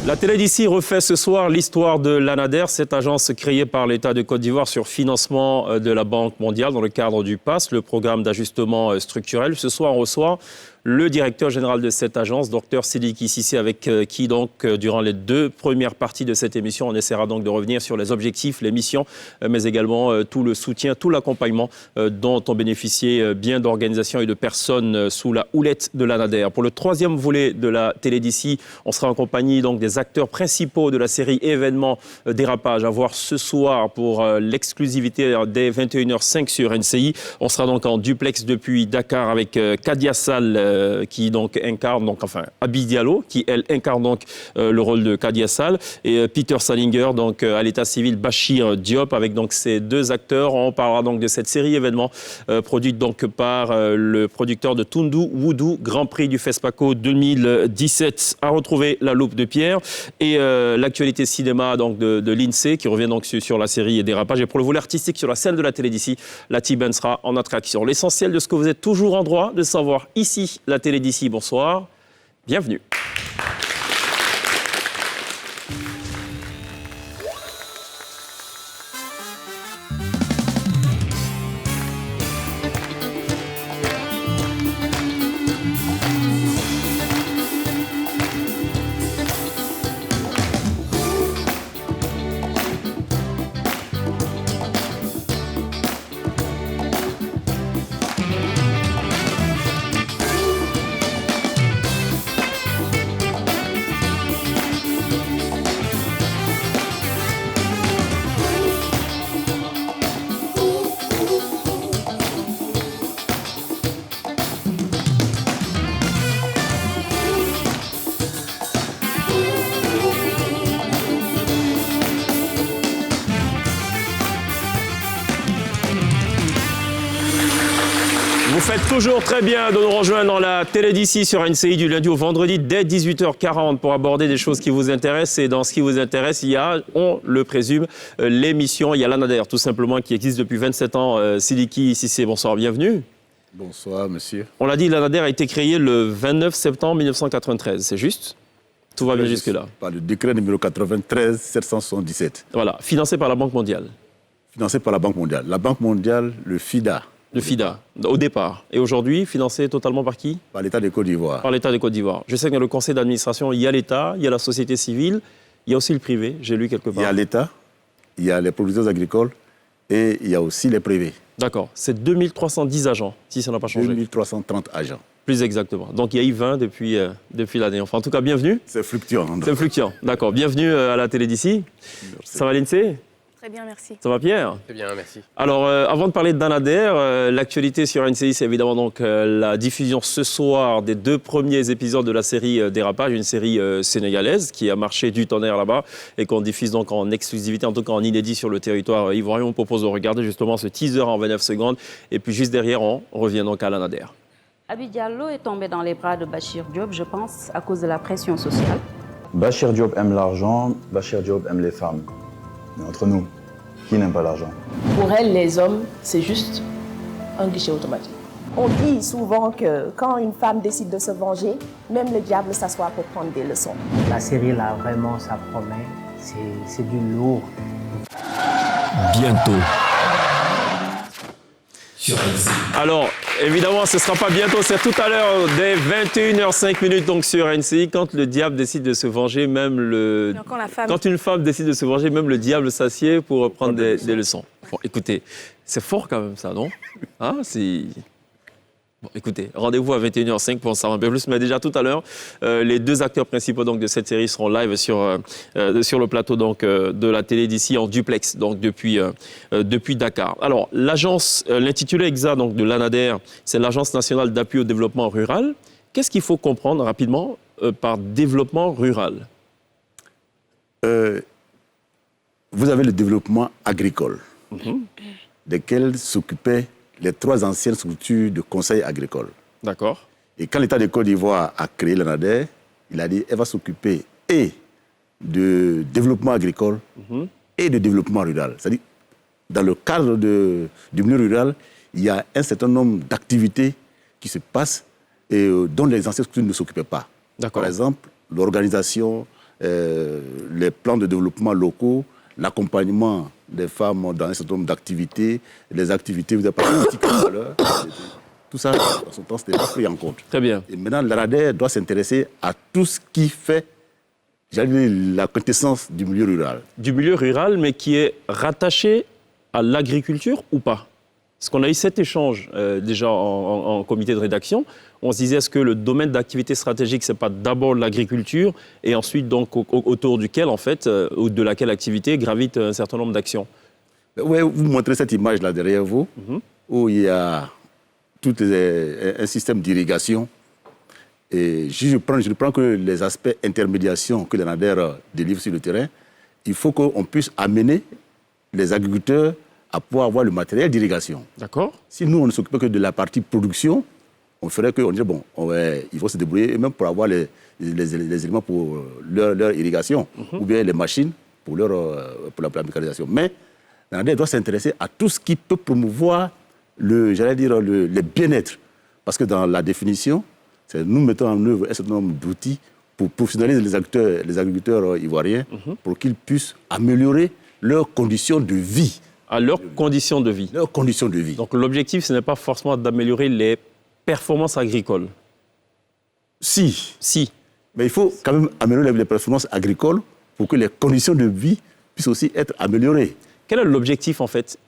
La télé d'ici refait ce soir l'histoire de l'ANADER, cette agence créée par l'État de Côte d'Ivoire sur financement de la Banque mondiale dans le cadre du PAS, le programme d'ajustement structurel. Ce soir, on reçoit le directeur général de cette agence, Dr Sidiki Cissé, avec qui donc durant les deux premières parties de cette émission, on essaiera donc de revenir sur les objectifs, les missions, mais également tout le soutien, tout l'accompagnement dont ont bénéficié bien d'organisations et de personnes sous la houlette de l'ANADER. Pour le troisième volet de la télé d'ici, on sera en compagnie donc des acteurs principaux de la série événements dérapage à voir ce soir pour l'exclusivité dès 21h05 sur NCI. On sera donc en duplex depuis Dakar avec Kadia Sall qui donc incarne, Abi Diallo, qui elle incarne donc le rôle de Kadia Sall, et Peter Salinger, donc à l'état civil Bachir Diop. Avec donc ces deux acteurs, on parlera donc de cette série événements produite donc par le producteur de Tundu Wudu, Grand Prix du FESPACO 2017. À retrouver la loupe de Pierre et l'actualité cinéma donc de l'INSEE qui revient donc sur la série Dérapage. Et pour le volet artistique sur la scène de la télé d'ici, Lati Ben sera en attraction. L'essentiel de ce que vous êtes toujours en droit de savoir ici, la télé d'ici. Bonsoir, bienvenue. Vous faites toujours très bien de nous rejoindre dans la télé d'ici sur NCI du lundi au vendredi dès 18h40 pour aborder des choses qui vous intéressent. Et dans ce qui vous intéresse, il y a, on le présume, l'émission, il y a l'ANADER tout simplement qui existe depuis 27 ans. Sidiki Cissé, bonsoir, bienvenue. Bonsoir, monsieur. On l'a dit, l'ANADER a été créé le 29 septembre 1993, c'est juste ? Tout va bien jusque-là. Par le décret numéro 93 777. Voilà, financé par la Banque mondiale. Financé par la Banque mondiale. La Banque mondiale, le FIDA. Le FIDA, au départ. Et aujourd'hui, financé totalement par qui ? Par l'État de Côte d'Ivoire. Par l'État de Côte d'Ivoire. Je sais que dans le conseil d'administration, il y a l'État, il y a la société civile, il y a aussi le privé, j'ai lu quelque part. Il y a l'État, il y a les producteurs agricoles et il y a aussi les privés. D'accord. C'est 2310 agents, si ça n'a pas changé. 2330 agents. Plus exactement. Donc il y a eu 20 depuis l'année. Enfin, en tout cas, bienvenue. C'est fluctuant. C'est fluctuant. D'accord. Bienvenue à la télé d'ici. Ça va, l'INSEE ? Très bien, merci. Ça va, Pierre ? Très bien, merci. Alors, avant de parler d'ANADER, l'actualité sur NCI, c'est évidemment donc la diffusion ce soir des deux premiers épisodes de la série Dérapage, une série sénégalaise qui a marché du tonnerre là-bas et qu'on diffuse donc en exclusivité, en tout cas en inédit sur le territoire ivoirien. On propose de regarder justement ce teaser en 29 secondes. Et puis juste derrière, on revient donc à l'ANADER. Abi Diallo est tombé dans les bras de Bachir Diop, je pense, à cause de la pression sociale. Bachir Diop aime l'argent, Bachir Diop aime les femmes. Mais entre nous, qui n'aime pas l'argent ? Pour elle, les hommes, c'est juste un guichet automatique. On dit souvent que quand une femme décide de se venger, même le diable s'assoit pour prendre des leçons. La série, là, vraiment, ça promet. C'est du lourd. Bientôt. Alors, évidemment, ce ne sera pas bientôt, c'est tout à l'heure, dès 21h05 donc sur NCI, quand le diable décide de se venger, quand une femme décide de se venger, même le diable s'assied pour prendre des leçons. Bon, écoutez, c'est fort quand même ça, non ? Hein, Bon, écoutez, rendez-vous à 21h05 pour en savoir un peu plus. Mais déjà tout à l'heure, les deux acteurs principaux donc, de cette série seront live sur le plateau donc, de la télé d'ici en duplex, donc depuis Dakar. Alors, l'agence, l'intitulé exact donc, de l'ANADER, c'est l'Agence nationale d'appui au développement rural. Qu'est-ce qu'il faut comprendre rapidement par développement rural ? Vous avez le développement agricole, desquels s'occupaient les trois anciennes structures de conseil agricole. D'accord. Et quand l'État de Côte d'Ivoire a créé l'ANADER, il a dit qu'elle va s'occuper et de développement agricole et de développement rural. C'est-à-dire, dans le cadre du milieu rural, il y a un certain nombre d'activités qui se passent et dont les anciennes structures ne s'occupaient pas. Par exemple, l'organisation les plans de développement locaux, l'accompagnement des femmes dans un certain nombre d'activités, les activités, vous avez parlé de tout à l'heure, tout ça, dans son temps, ce n'était pas pris en compte. Très bien. Et maintenant, l'ANADER doit s'intéresser à tout ce qui fait, j'allais dire, la quintessence du milieu rural. Du milieu rural, mais qui est rattaché à l'agriculture ou pas? Parce qu'on a eu cet échange déjà en comité de rédaction. On se disait, est-ce que le domaine d'activité stratégique, ce n'est pas d'abord l'agriculture et ensuite donc autour duquel, en fait, ou de laquelle activité gravite un certain nombre d'actions? Oui, vous montrez cette image-là derrière vous, où il y a tout un système d'irrigation. Et je ne prends que les aspects intermédiation que l'ANADER délivre sur le terrain. Il faut qu'on puisse amener les agriculteurs à pouvoir avoir le matériel d'irrigation. D'accord. Si nous, on ne s'occupait que de la partie production, on ferait qu'on dirait, bon, il faut se débrouiller, et même pour avoir les éléments pour leur irrigation, ou bien les machines pour la mécanisation. Mais l'ANADER doit s'intéresser à tout ce qui peut promouvoir le bien-être. Parce que dans la définition, nous mettons en œuvre un certain nombre d'outils pour professionnaliser les agriculteurs ivoiriens pour qu'ils puissent améliorer leurs conditions de vie. À leurs conditions de vie. Leurs conditions de vie. Donc l'objectif, ce n'est pas forcément d'améliorer les performances agricoles. Si. Mais il faut quand même améliorer les performances agricoles pour que les conditions de vie puissent aussi être améliorées. Quel est l'objectif, en fait?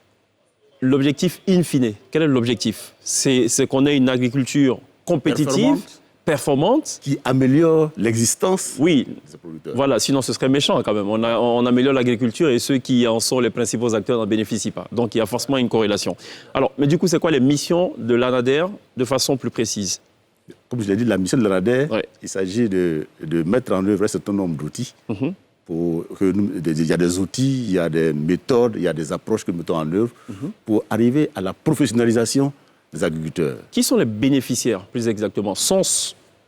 L'objectif in fine, quel est l'objectif? C'est qu'on ait une agriculture compétitive, performante, qui améliore l'existence oui, de ces producteurs. Voilà, sinon ce serait méchant quand même. On améliore l'agriculture et ceux qui en sont les principaux acteurs n'en bénéficient pas. Donc il y a forcément une corrélation. Alors, mais du coup, c'est quoi les missions de l'ANADER de façon plus précise? Comme je l'ai dit, la mission de l'ANADER, ouais. Il s'agit de mettre en œuvre un certain nombre d'outils. Il y a des outils, il y a des méthodes, il y a des approches que nous mettons en œuvre pour arriver à la professionnalisation des agriculteurs. Qui sont les bénéficiaires, plus exactement? Sont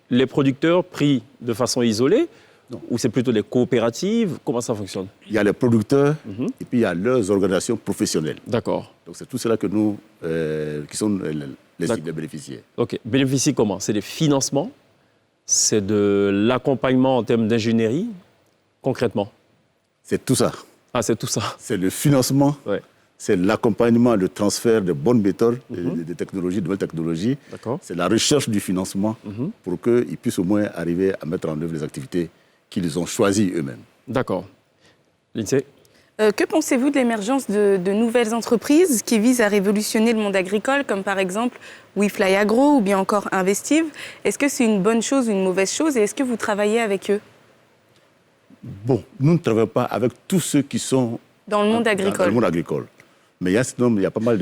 les producteurs pris de façon isolée? Non. Ou c'est plutôt les coopératives? Comment ça fonctionne? Il y a les producteurs et puis il y a leurs organisations professionnelles. D'accord. Donc c'est tout cela que nous, qui sont les bénéficiaires. Ok. Bénéficier comment? C'est des financements? C'est de l'accompagnement en termes d'ingénierie? Concrètement? C'est tout ça. Ah, c'est tout ça. C'est le financement, ouais. C'est l'accompagnement, le transfert de bonnes méthodes, de technologies, de nouvelles technologies. C'est la recherche du financement pour qu'ils puissent au moins arriver à mettre en œuvre les activités qu'ils ont choisies eux-mêmes. D'accord. Lindsay? Que pensez-vous de l'émergence de nouvelles entreprises qui visent à révolutionner le monde agricole, comme par exemple WeFly Agro ou bien encore Investive? Est-ce que c'est une bonne chose ou une mauvaise chose et est-ce que vous travaillez avec eux? Bon, nous ne travaillons pas avec tous ceux qui sont dans le monde agricole. Dans le monde agricole. Mais il y a pas mal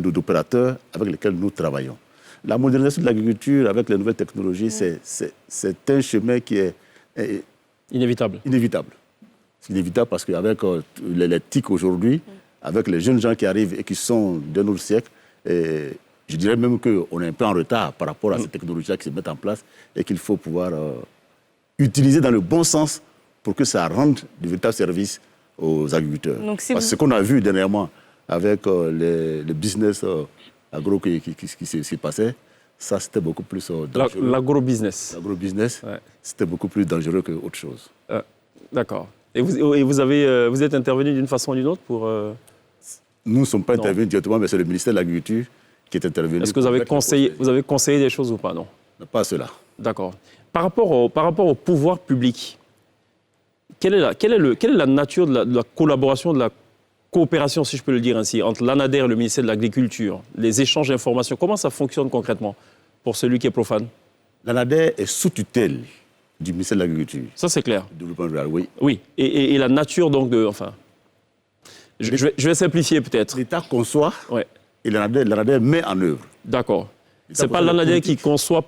d'opérateurs avec lesquels nous travaillons. La modernisation de l'agriculture avec les nouvelles technologies, c'est un chemin qui est inévitable. C'est inévitable parce qu'avec les TIC aujourd'hui, avec les jeunes gens qui arrivent et qui sont de notre siècle, je dirais même qu'on est un peu en retard par rapport à ces technologies-là qui se mettent en place et qu'il faut pouvoir utiliser dans le bon sens pour que ça rende de véritables services aux agriculteurs. Donc, parce que ce qu'on a vu dernièrement avec le business agro qui s'est passé, ça c'était beaucoup plus dangereux. L'agro-business. L'agro-business, c'était beaucoup plus dangereux qu'autre chose. D'accord. Et vous êtes intervenu d'une façon ou d'une autre pour... Nous ne sommes pas intervenus directement, mais c'est le ministère de l'Agriculture qui est intervenu. Est-ce que vous avez conseillé des choses ou pas, non? Pas cela. D'accord. Par rapport au pouvoir public, quelle est la nature de la collaboration, de la coopération, si je peux le dire ainsi, entre l'ANADER et le ministère de l'Agriculture, les échanges d'informations? Comment ça fonctionne concrètement pour celui qui est profane? L'ANADER est sous tutelle du ministère de l'Agriculture. Ça, c'est clair. Du développement rural, oui. Oui. Et la nature, donc, je vais simplifier peut-être. L'État conçoit et l'ANADER met en œuvre. D'accord. Ce n'est pas l'ANADER qui conçoit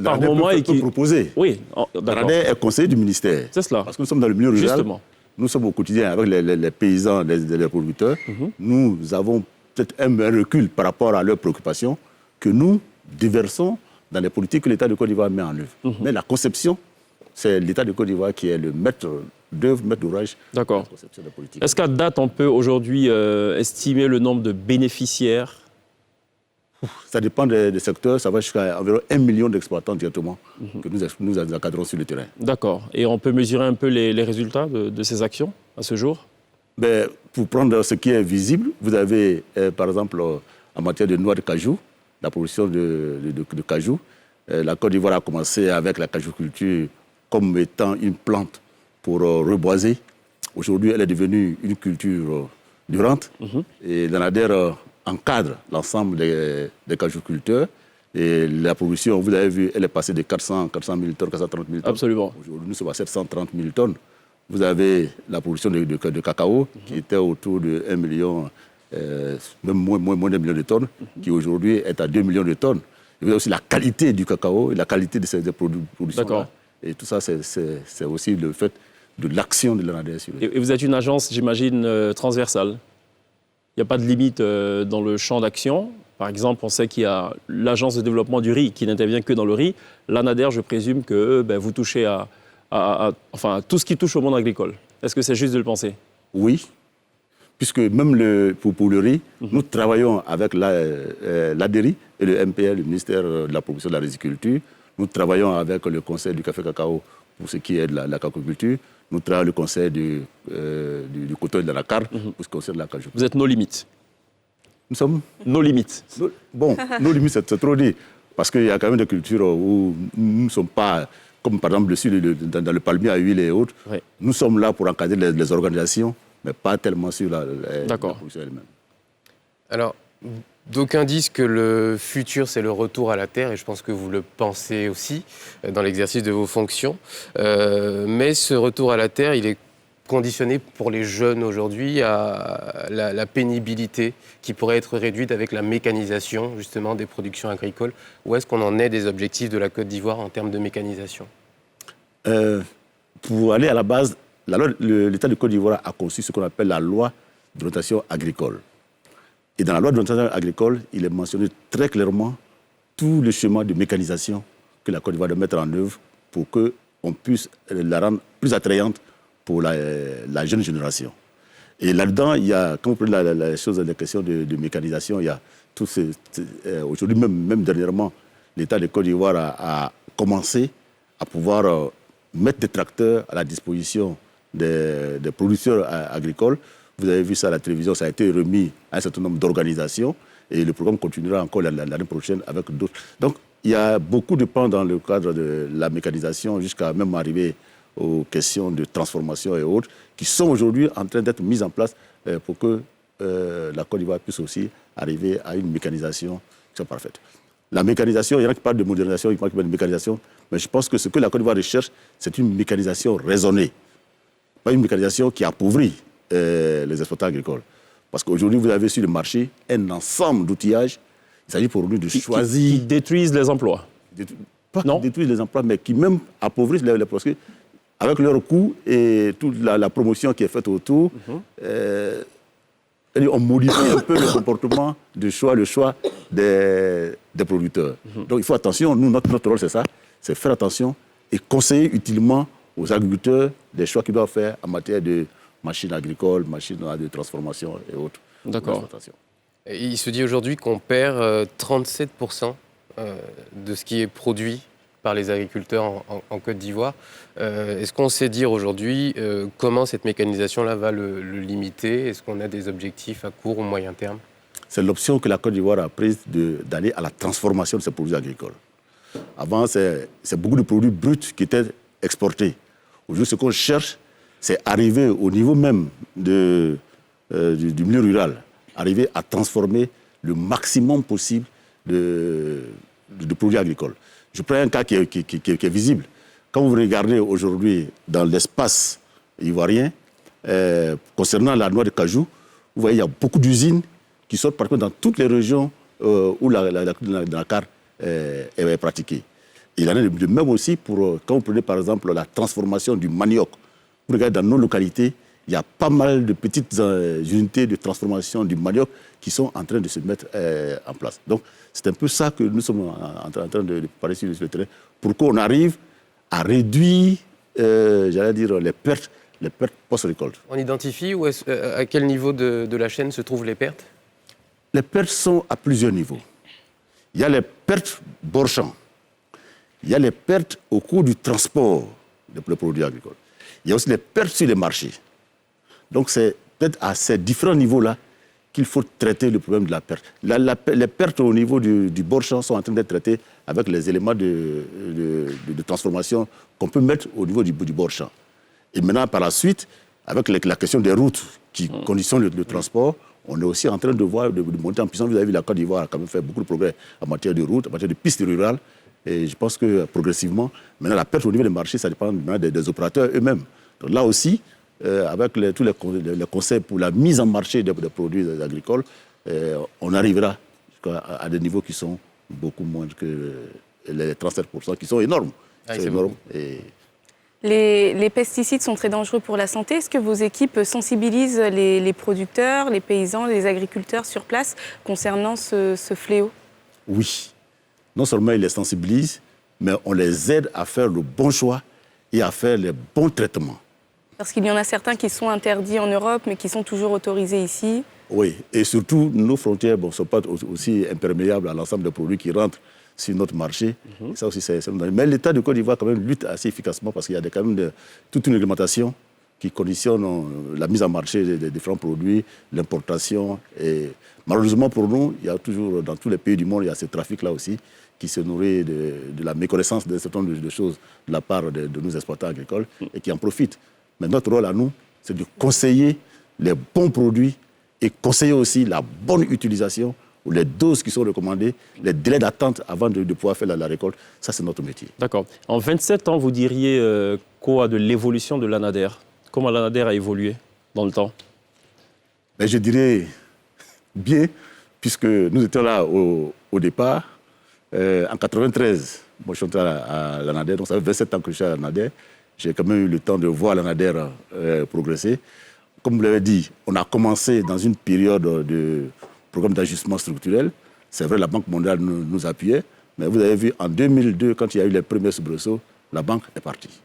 par moment et qui... proposer. Oui, l'ANADER est conseiller du ministère. C'est cela. Parce que nous sommes dans le milieu rural. Justement. Nous sommes au quotidien avec les paysans, les producteurs. Nous avons peut-être un recul par rapport à leurs préoccupations que nous déversons dans les politiques que l'État de Côte d'Ivoire met en œuvre. Mais la conception, c'est l'État de Côte d'Ivoire qui est le maître d'œuvre, maître d'ouvrage. D'accord. Est-ce qu'à date, on peut aujourd'hui estimer le nombre de bénéficiaires Ça dépend des secteurs, ça va jusqu'à environ 1 million d'exploitants directement que nous encadrons sur le terrain. D'accord. Et on peut mesurer un peu les résultats de ces actions à ce jour? Ben, pour prendre ce qui est visible, vous avez, par exemple, en matière de noix de cajou, la production de cajou. La Côte d'Ivoire a commencé avec la cajouculture comme étant une plante pour reboiser. Aujourd'hui, elle est devenue une culture durante. Et l'ANADER encadre l'ensemble des cajouculteurs. Et la production, vous avez vu, elle est passée de 400 000 tonnes, 430 000 tonnes. Absolument. Aujourd'hui, nous sommes à 730 000 tonnes. Vous avez la production de cacao qui était autour de 1 million, même moins d'1 million de tonnes, qui aujourd'hui est à 2 millions de tonnes. Et vous avez aussi la qualité du cacao et la qualité de ces productions. D'accord. Et tout ça, c'est aussi le fait de l'action de l'ANADER. Et vous êtes une agence, j'imagine, transversale. Il n'y a pas de limite dans le champ d'action. Par exemple, on sait qu'il y a l'agence de développement du riz qui n'intervient que dans le riz. L'ANADER, je présume que vous touchez à tout ce qui touche au monde agricole. Est-ce que c'est juste de le penser? Oui, puisque même pour le riz, nous travaillons avec l'ADERI et le MPL, le ministère de la Promotion de la Riziculture. Nous travaillons avec le Conseil du café-cacao pour ce qui est de la cacaoculture. Nous travaillons avec le Conseil du coton et de la carne pour ce qui concerne la cajou. Vous êtes nos limites. Nous sommes nos limites. Bon, nos limites, c'est trop dit. Parce qu'il y a quand même des cultures où nous ne sommes pas, comme par exemple dans le palmier à huile et autres. Oui. Nous sommes là pour encadrer les organisations, mais pas tellement sur la production elle-même. Alors, d'aucuns disent que le futur, c'est le retour à la terre, et je pense que vous le pensez aussi dans l'exercice de vos fonctions. Mais ce retour à la terre, il est conditionné pour les jeunes aujourd'hui à la pénibilité qui pourrait être réduite avec la mécanisation justement des productions agricoles. Où est-ce qu'on en est des objectifs de la Côte d'Ivoire en termes de mécanisation? Pour aller à la base, l'État de Côte d'Ivoire a conçu ce qu'on appelle la loi d'orientation agricole. Et dans la loi d'orientation agricole, il est mentionné très clairement tout le schéma de mécanisation que la Côte d'Ivoire doit mettre en œuvre pour qu'on puisse la rendre plus attrayante pour la jeune génération. Et là-dedans, il y a, quand vous prenez la question de mécanisation, il y a tout aujourd'hui, même dernièrement, l'État de Côte d'Ivoire a commencé à pouvoir mettre des tracteurs à la disposition des producteurs agricoles. Vous avez vu ça à la télévision, ça a été remis à un certain nombre d'organisations et le programme continuera encore l'année prochaine avec d'autres. Donc, il y a beaucoup de plans dans le cadre de la mécanisation jusqu'à même arriver aux questions de transformation et autres, qui sont aujourd'hui en train d'être mises en place pour que la Côte d'Ivoire puisse aussi arriver à une mécanisation qui soit parfaite. La mécanisation, il y en a qui parlent de modernisation, il y en a qui parlent de mécanisation, mais je pense que ce que la Côte d'Ivoire recherche, c'est une mécanisation raisonnée, pas une mécanisation qui appauvrit les exploitants agricoles. Parce qu'aujourd'hui, vous avez sur le marché un ensemble d'outillages. Il s'agit pour nous de choisir... Qui détruisent les emplois. Pas qui détruisent les emplois, mais qui même appauvrissent les produits. Avec leurs coûts et toute la promotion qui est faite autour, on modifie un peu le comportement, le choix des producteurs. Donc il faut attention, nous, notre rôle c'est ça, c'est faire attention et conseiller utilement aux agriculteurs des choix qu'ils doivent faire en matière de machines agricoles, machines de transformation et autres. D'accord. Il se dit aujourd'hui qu'on perd 37% de ce qui est produit par les agriculteurs en Côte d'Ivoire. Est-ce qu'on sait dire aujourd'hui comment cette mécanisation-là va le limiter? Est-ce qu'on a des objectifs à court ou moyen terme? C'est l'option que la Côte d'Ivoire a prise d'aller à la transformation de ces produits agricoles. Avant, c'est beaucoup de produits bruts qui étaient exportés. Aujourd'hui, ce qu'on cherche, c'est arriver au niveau même du milieu rural, arriver à transformer le maximum possible de produits agricoles. Je prends un cas qui est visible. Quand vous regardez aujourd'hui dans l'espace ivoirien, concernant la noix de cajou, vous voyez, il y a beaucoup d'usines qui sortent par contre dans toutes les régions où la carne est pratiquée. Il y en a de même aussi pour, quand vous prenez par exemple la transformation du manioc. Vous regardez dans nos localités, il y a pas mal de petites unités de transformation du manioc qui sont en train de se mettre en place. Donc, c'est un peu ça que nous sommes en train de parler sur le terrain, pour qu'on arrive à réduire, j'allais dire, les pertes post-récolte. On identifie à quel niveau de la chaîne se trouvent les pertes? Les pertes sont à plusieurs niveaux. il y a les pertes bord champ, il y a les pertes au cours du transport des produits agricoles, il y a aussi les pertes sur les marchés. Donc c'est peut-être à ces différents niveaux-là qu'il faut traiter le problème de la perte. Les pertes au niveau du bord champ sont en train d'être traitées avec les éléments de transformation qu'on peut mettre au niveau du bord champ. Et maintenant, par la suite, avec la question des routes qui conditionnent le transport, on est aussi en train de voir, de monter en puissance. Vous avez vu, la Côte d'Ivoire a quand même fait beaucoup de progrès en matière de routes, en matière de pistes rurales. Et je pense que progressivement, maintenant, la perte au niveau des marchés, ça dépend des opérateurs eux-mêmes. Donc là aussi, avec tous les conseils pour la mise en marché des produits agricoles, on arrivera à des niveaux qui sont beaucoup moins que les 37%, qui sont énormes. C'est énorme. Les pesticides sont très dangereux pour la santé. Est-ce que vos équipes sensibilisent les producteurs, les paysans, les agriculteurs sur place concernant ce fléau? Oui. Non seulement ils les sensibilisent, mais on les aide à faire le bon choix et à faire les bons traitements. Parce qu'il y en a certains qui sont interdits en Europe, mais qui sont toujours autorisés ici. Oui, et surtout, nos frontières ne sont pas aussi imperméables à l'ensemble des produits qui rentrent sur notre marché. Ça aussi, mais l'État de Côte d'Ivoire quand même lutte assez efficacement parce qu'il y a quand même toute une réglementation qui conditionne la mise en marché des différents produits, l'importation. Et malheureusement pour nous, il y a toujours, dans tous les pays du monde, il y a ce trafic-là aussi qui se nourrit de la méconnaissance d'un certain nombre de choses de la part de nos exploitants agricoles et qui en profitent. Mais notre rôle à nous, c'est de conseiller les bons produits et conseiller aussi la bonne utilisation ou les doses qui sont recommandées, les délais d'attente avant de pouvoir faire la récolte. Ça, c'est notre métier. D'accord. En 27 ans, vous diriez quoi de l'évolution de l'ANADER? Comment l'ANADER a évolué dans le temps? Ben, je dirais bien, puisque nous étions là au départ. En 93, moi je suis entré à l'ANADER, donc ça fait 27 ans que je suis à l'ANADER. J'ai quand même eu le temps de voir l'ANADER progresser. Comme vous l'avez dit, on a commencé dans une période de programme d'ajustement structurel. C'est vrai, la Banque mondiale nous appuyait, mais vous avez vu, en 2002, quand il y a eu les premiers soubresauts, la banque est partie.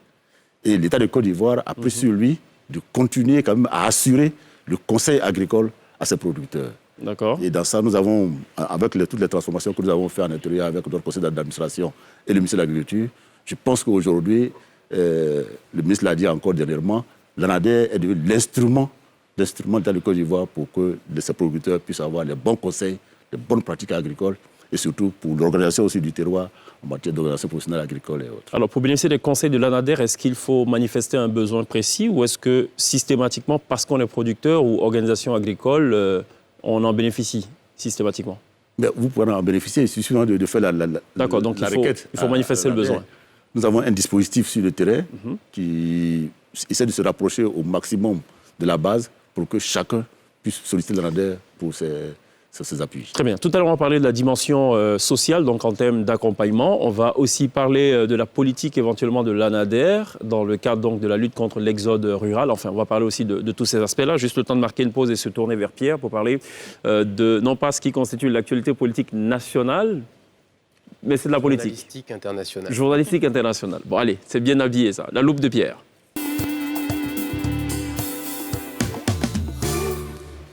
Et l'État de Côte d'Ivoire a pris sur lui de continuer quand même à assurer le conseil agricole à ses producteurs. D'accord. Et dans ça, nous avons, avec toutes les transformations que nous avons faites en intérieur avec notre conseil d'administration et le ministère de l'Agriculture, je pense qu'aujourd'hui, le ministre l'a dit encore dernièrement, l'ANADER est devenu l'instrument de l'État de Côte d'Ivoire pour que ces producteurs puissent avoir les bons conseils, les bonnes pratiques agricoles et surtout pour l'organisation aussi du terroir en matière d'organisation professionnelle agricole et autres. Alors, pour bénéficier des conseils de l'ANADER, est-ce qu'il faut manifester un besoin précis ou est-ce que systématiquement, parce qu'on est producteur ou organisation agricole, on en bénéficie systématiquement? Mais vous pouvez en bénéficier, il suffit de faire D'accord, donc requête. Il faut manifester le besoin. Nous avons un dispositif sur le terrain qui essaie de se rapprocher au maximum de la base pour que chacun puisse solliciter l'ANADER pour ses appuis. Très bien. Tout à l'heure, on a parlé de la dimension sociale, donc en termes d'accompagnement. On va aussi parler de la politique éventuellement de l'ANADER dans le cadre donc, de la lutte contre l'exode rural. Enfin, on va parler aussi de tous ces aspects-là. Juste le temps de marquer une pause et se tourner vers Pierre pour parler de, non pas ce qui constitue l'actualité politique nationale, mais c'est de la politique. Journalistique internationale. Journalistique internationale. Bon, allez, c'est bien habillé ça. La loupe de Pierre.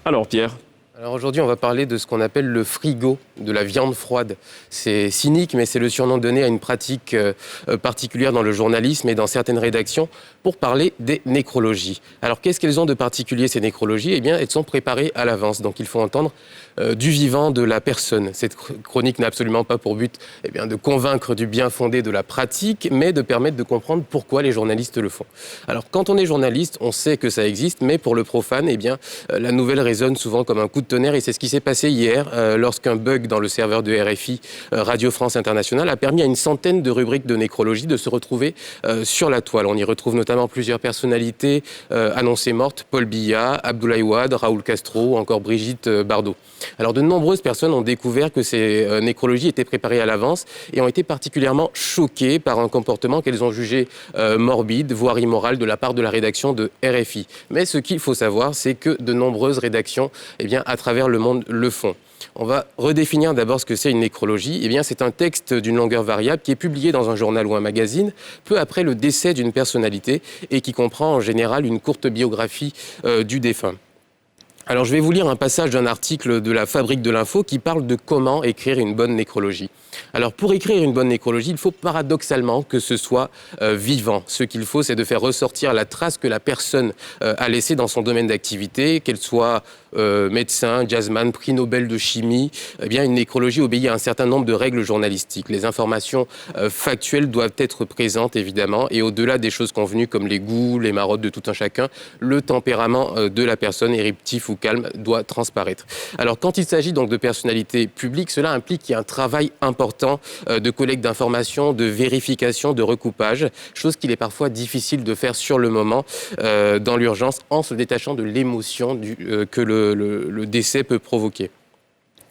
Alors, Pierre. Alors aujourd'hui, on va parler de ce qu'on appelle le frigo, de la viande froide. C'est cynique, mais c'est le surnom donné à une pratique particulière dans le journalisme et dans certaines rédactions pour parler des nécrologies. Alors qu'est-ce qu'elles ont de particulier, ces nécrologies? Eh bien, elles sont préparées à l'avance. Donc il faut entendre du vivant de la personne. Cette chronique n'a absolument pas pour but de convaincre du bien fondé de la pratique, mais de permettre de comprendre pourquoi les journalistes le font. Alors quand on est journaliste, on sait que ça existe, mais pour le profane, la nouvelle résonne souvent comme un coup de tonnerre, et c'est ce qui s'est passé hier lorsqu'un bug dans le serveur de RFI, Radio France Internationale, a permis à une centaine de rubriques de nécrologie de se retrouver sur la toile. On y retrouve notamment plusieurs personnalités annoncées mortes, Paul Biya, Abdoulaye Wade, Raoul Castro ou encore Brigitte Bardot. Alors de nombreuses personnes ont découvert que ces nécrologies étaient préparées à l'avance et ont été particulièrement choquées par un comportement qu'elles ont jugé morbide, voire immoral de la part de la rédaction de RFI. Mais ce qu'il faut savoir, c'est que de nombreuses rédactions, à travers le monde, le font. On va redéfinir d'abord ce que c'est une nécrologie. C'est un texte d'une longueur variable qui est publié dans un journal ou un magazine peu après le décès d'une personnalité et qui comprend en général une courte biographie du défunt. Alors, je vais vous lire un passage d'un article de la Fabrique de l'Info qui parle de comment écrire une bonne nécrologie. Alors, pour écrire une bonne nécrologie, il faut paradoxalement que ce soit vivant. Ce qu'il faut, c'est de faire ressortir la trace que la personne a laissée dans son domaine d'activité, qu'elle soit médecin, jazzman, prix Nobel de chimie. Eh bien, une nécrologie obéit à un certain nombre de règles journalistiques. Les informations factuelles doivent être présentes, évidemment, et au-delà des choses convenues comme les goûts, les marottes de tout un chacun, le tempérament de la personne, éruptif ou calme, doit transparaître. Alors, quand il s'agit donc de personnalités publiques, cela implique qu'il y a un travail important de collecte d'informations, de vérification, de recoupage, chose qu'il est parfois difficile de faire sur le moment, dans l'urgence, en se détachant de l'émotion que le décès peut provoquer.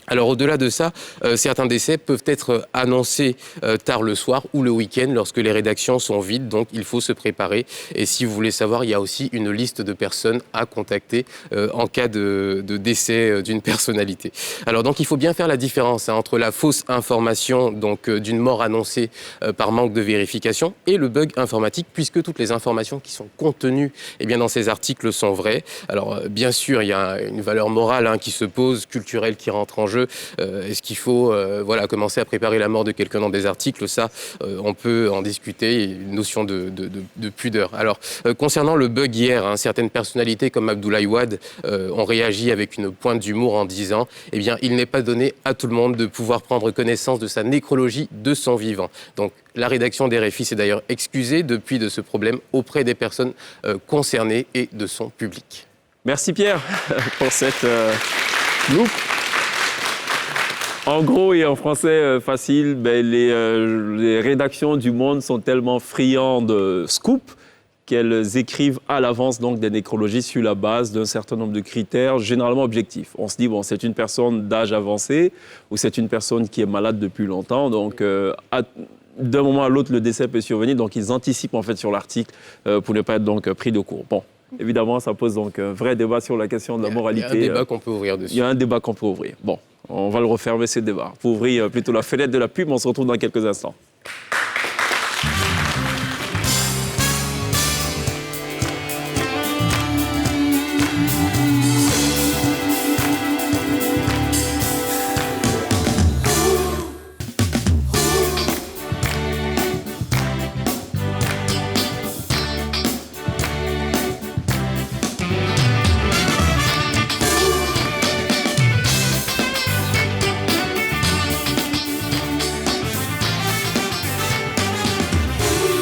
Alors au-delà de ça, certains décès peuvent être annoncés tard le soir ou le week-end lorsque les rédactions sont vides, donc il faut se préparer. Et si vous voulez savoir, il y a aussi une liste de personnes à contacter en cas de décès d'une personnalité. Alors donc il faut bien faire la différence entre la fausse information donc d'une mort annoncée par manque de vérification et le bug informatique, puisque toutes les informations qui sont contenues dans ces articles sont vraies. Alors bien sûr, il y a une valeur morale qui se pose, culturelle qui rentre en jeu. Est-ce qu'il faut commencer à préparer la mort de quelqu'un dans des articles? Ça, on peut en discuter, une notion de pudeur. Alors, concernant le bug hier, certaines personnalités comme Abdoulaye Wade ont réagi avec une pointe d'humour en disant « il n'est pas donné à tout le monde de pouvoir prendre connaissance de sa nécrologie de son vivant ». Donc, la rédaction des RFI s'est d'ailleurs excusée depuis de ce problème auprès des personnes concernées et de son public. Merci Pierre pour cette loupe. En gros et en français facile, les rédactions du Monde sont tellement friandes de scoop qu'elles écrivent à l'avance donc des nécrologies sur la base d'un certain nombre de critères généralement objectifs. On se dit, c'est une personne d'âge avancé ou c'est une personne qui est malade depuis longtemps, donc d'un moment à l'autre, le décès peut survenir, donc ils anticipent en fait sur l'article pour ne pas être donc pris de court. Bon. Évidemment, ça pose donc un vrai débat sur la question de la moralité. Il y a un débat qu'on peut ouvrir dessus. Il y a un débat qu'on peut ouvrir. Bon, on va le refermer, ce débat. Pour ouvrir plutôt la fenêtre de la pub, on se retrouve dans quelques instants.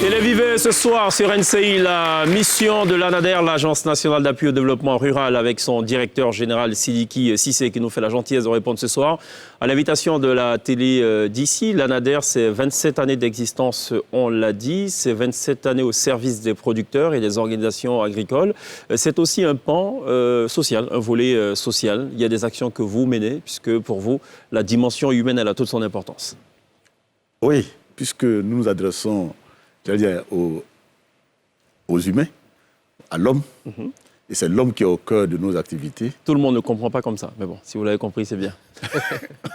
Télévivez ce soir sur NCI la mission de l'ANADER, l'Agence nationale d'appui au développement rural, avec son directeur général Sidiki Cissé qui nous fait la gentillesse de répondre ce soir. À l'invitation de la télé d'ici, l'ANADER, c'est 27 années d'existence, on l'a dit, c'est 27 années au service des producteurs et des organisations agricoles. C'est aussi un pan social, un volet social. Il y a des actions que vous menez, puisque pour vous, la dimension humaine, elle a toute son importance. Oui, puisque nous nous adressons aux humains, à l'homme. Et c'est l'homme qui est au cœur de nos activités. Tout le monde ne comprend pas comme ça, mais bon, si vous l'avez compris, c'est bien.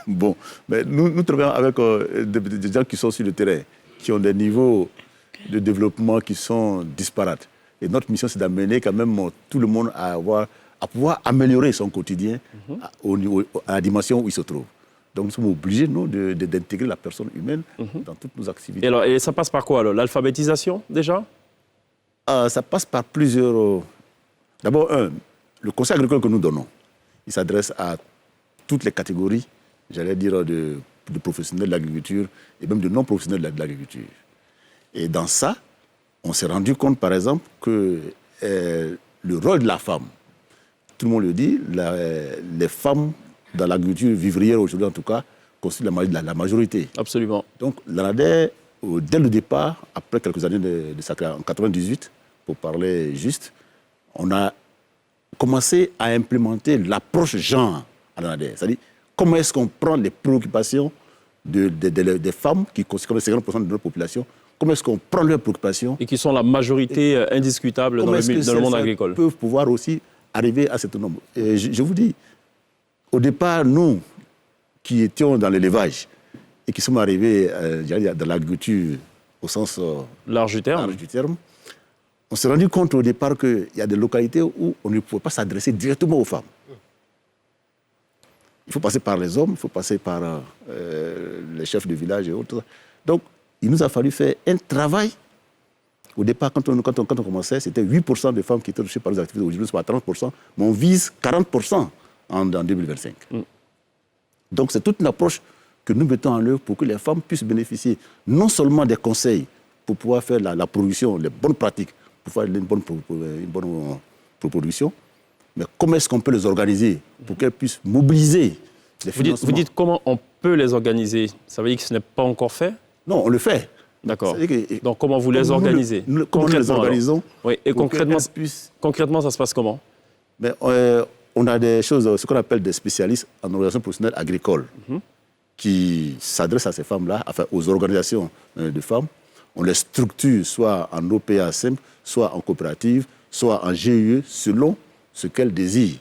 Bon, mais nous travaillons avec des gens qui sont sur le terrain, qui ont des niveaux de développement qui sont disparates. Et notre mission, c'est d'amener quand même tout le monde à pouvoir améliorer son quotidien à la dimension où il se trouve. Donc nous sommes obligés, nous, d'intégrer la personne humaine dans toutes nos activités. Et ça passe par quoi, alors? L'alphabétisation, déjà? Ça passe par plusieurs... D'abord, le conseil agricole que nous donnons, il s'adresse à toutes les catégories, j'allais dire, de professionnels de l'agriculture et même de non-professionnels de l'agriculture. Et dans ça, on s'est rendu compte, par exemple, que le rôle de la femme, tout le monde le dit, les femmes dans l'agriculture vivrière aujourd'hui, en tout cas, constituent la majorité. Absolument. Donc, l'ANADER, dès le départ, après quelques années de sa création, en 1998, pour parler juste, on a commencé à implémenter l'approche genre à l'ANADER. C'est-à-dire, comment est-ce qu'on prend les préoccupations des femmes, qui constituent 50% de notre population, comment est-ce qu'on prend leurs préoccupations. Et qui sont la majorité indiscutable dans le monde agricole. Peuvent pouvoir aussi arriver à ce nombre. Et je vous dis, au départ, nous, qui étions dans l'élevage et qui sommes arrivés dans l'agriculture au sens large du terme, on s'est rendu compte au départ qu'il y a des localités où on ne pouvait pas s'adresser directement aux femmes. Il faut passer par les hommes, il faut passer par les chefs de village et autres. Donc, il nous a fallu faire un travail. Au départ, quand on commençait, c'était 8% des femmes qui étaient touchées par les activités. Aujourd'hui, c'est pas 30%, mais on vise 40% en 2025. Donc, c'est toute une approche que nous mettons en œuvre pour que les femmes puissent bénéficier non seulement des conseils pour pouvoir faire la production, les bonnes pratiques, pour faire une bonne production, mais comment est-ce qu'on peut les organiser pour qu'elles puissent mobiliser les financements. Vous dites comment on peut les organiser. Ça veut dire que ce n'est pas encore fait? Non, on le fait. D'accord. Donc comment vous les organisez? Comment nous les organisons? Oui. Et concrètement, ça se passe comment? Mais, on a des choses, ce qu'on appelle des spécialistes en organisation professionnelle agricole, qui s'adressent à ces femmes-là, enfin aux organisations de femmes. On les structure soit en OPA simple, soit en coopérative, soit en GIE, selon ce qu'elles désirent.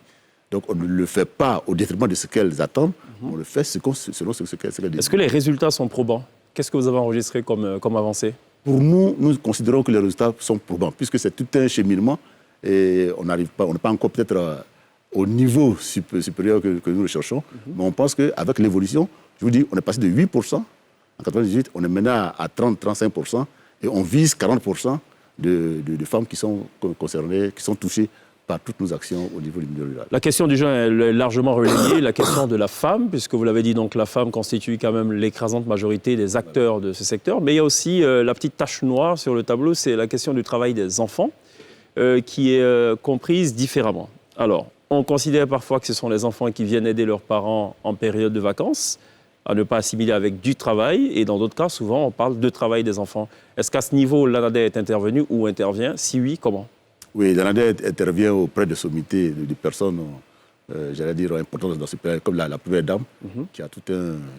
Donc on ne le fait pas au détriment de ce qu'elles attendent, on le fait selon ce qu'elles désirent. Est-ce que les résultats sont probants? Qu'est-ce que vous avez enregistré comme avancée? Pour nous, nous considérons que les résultats sont probants, puisque c'est tout un cheminement et on n'est pas encore peut-être au niveau supérieur que nous recherchons, mais on pense qu'avec l'évolution, je vous dis, on est passé de 8% en 1998, on est maintenant à 30-35% et on vise 40% de femmes qui sont concernées, qui sont touchées par toutes nos actions au niveau du milieu rural. La question du genre est largement relayée, la question de la femme, puisque vous l'avez dit, donc la femme constitue quand même l'écrasante majorité des acteurs de ce secteur, mais il y a aussi la petite tache noire sur le tableau, c'est la question du travail des enfants, qui est comprise différemment. Alors, on considère parfois que ce sont les enfants qui viennent aider leurs parents en période de vacances, à ne pas assimiler avec du travail, et dans d'autres cas, souvent, on parle de travail des enfants. Est-ce qu'à ce niveau, l'ANADER est intervenu ou intervient? Si oui, comment? Oui, l'ANADER intervient auprès de sommités, de personnes, j'allais dire, importantes dans ce pays, comme la première dame,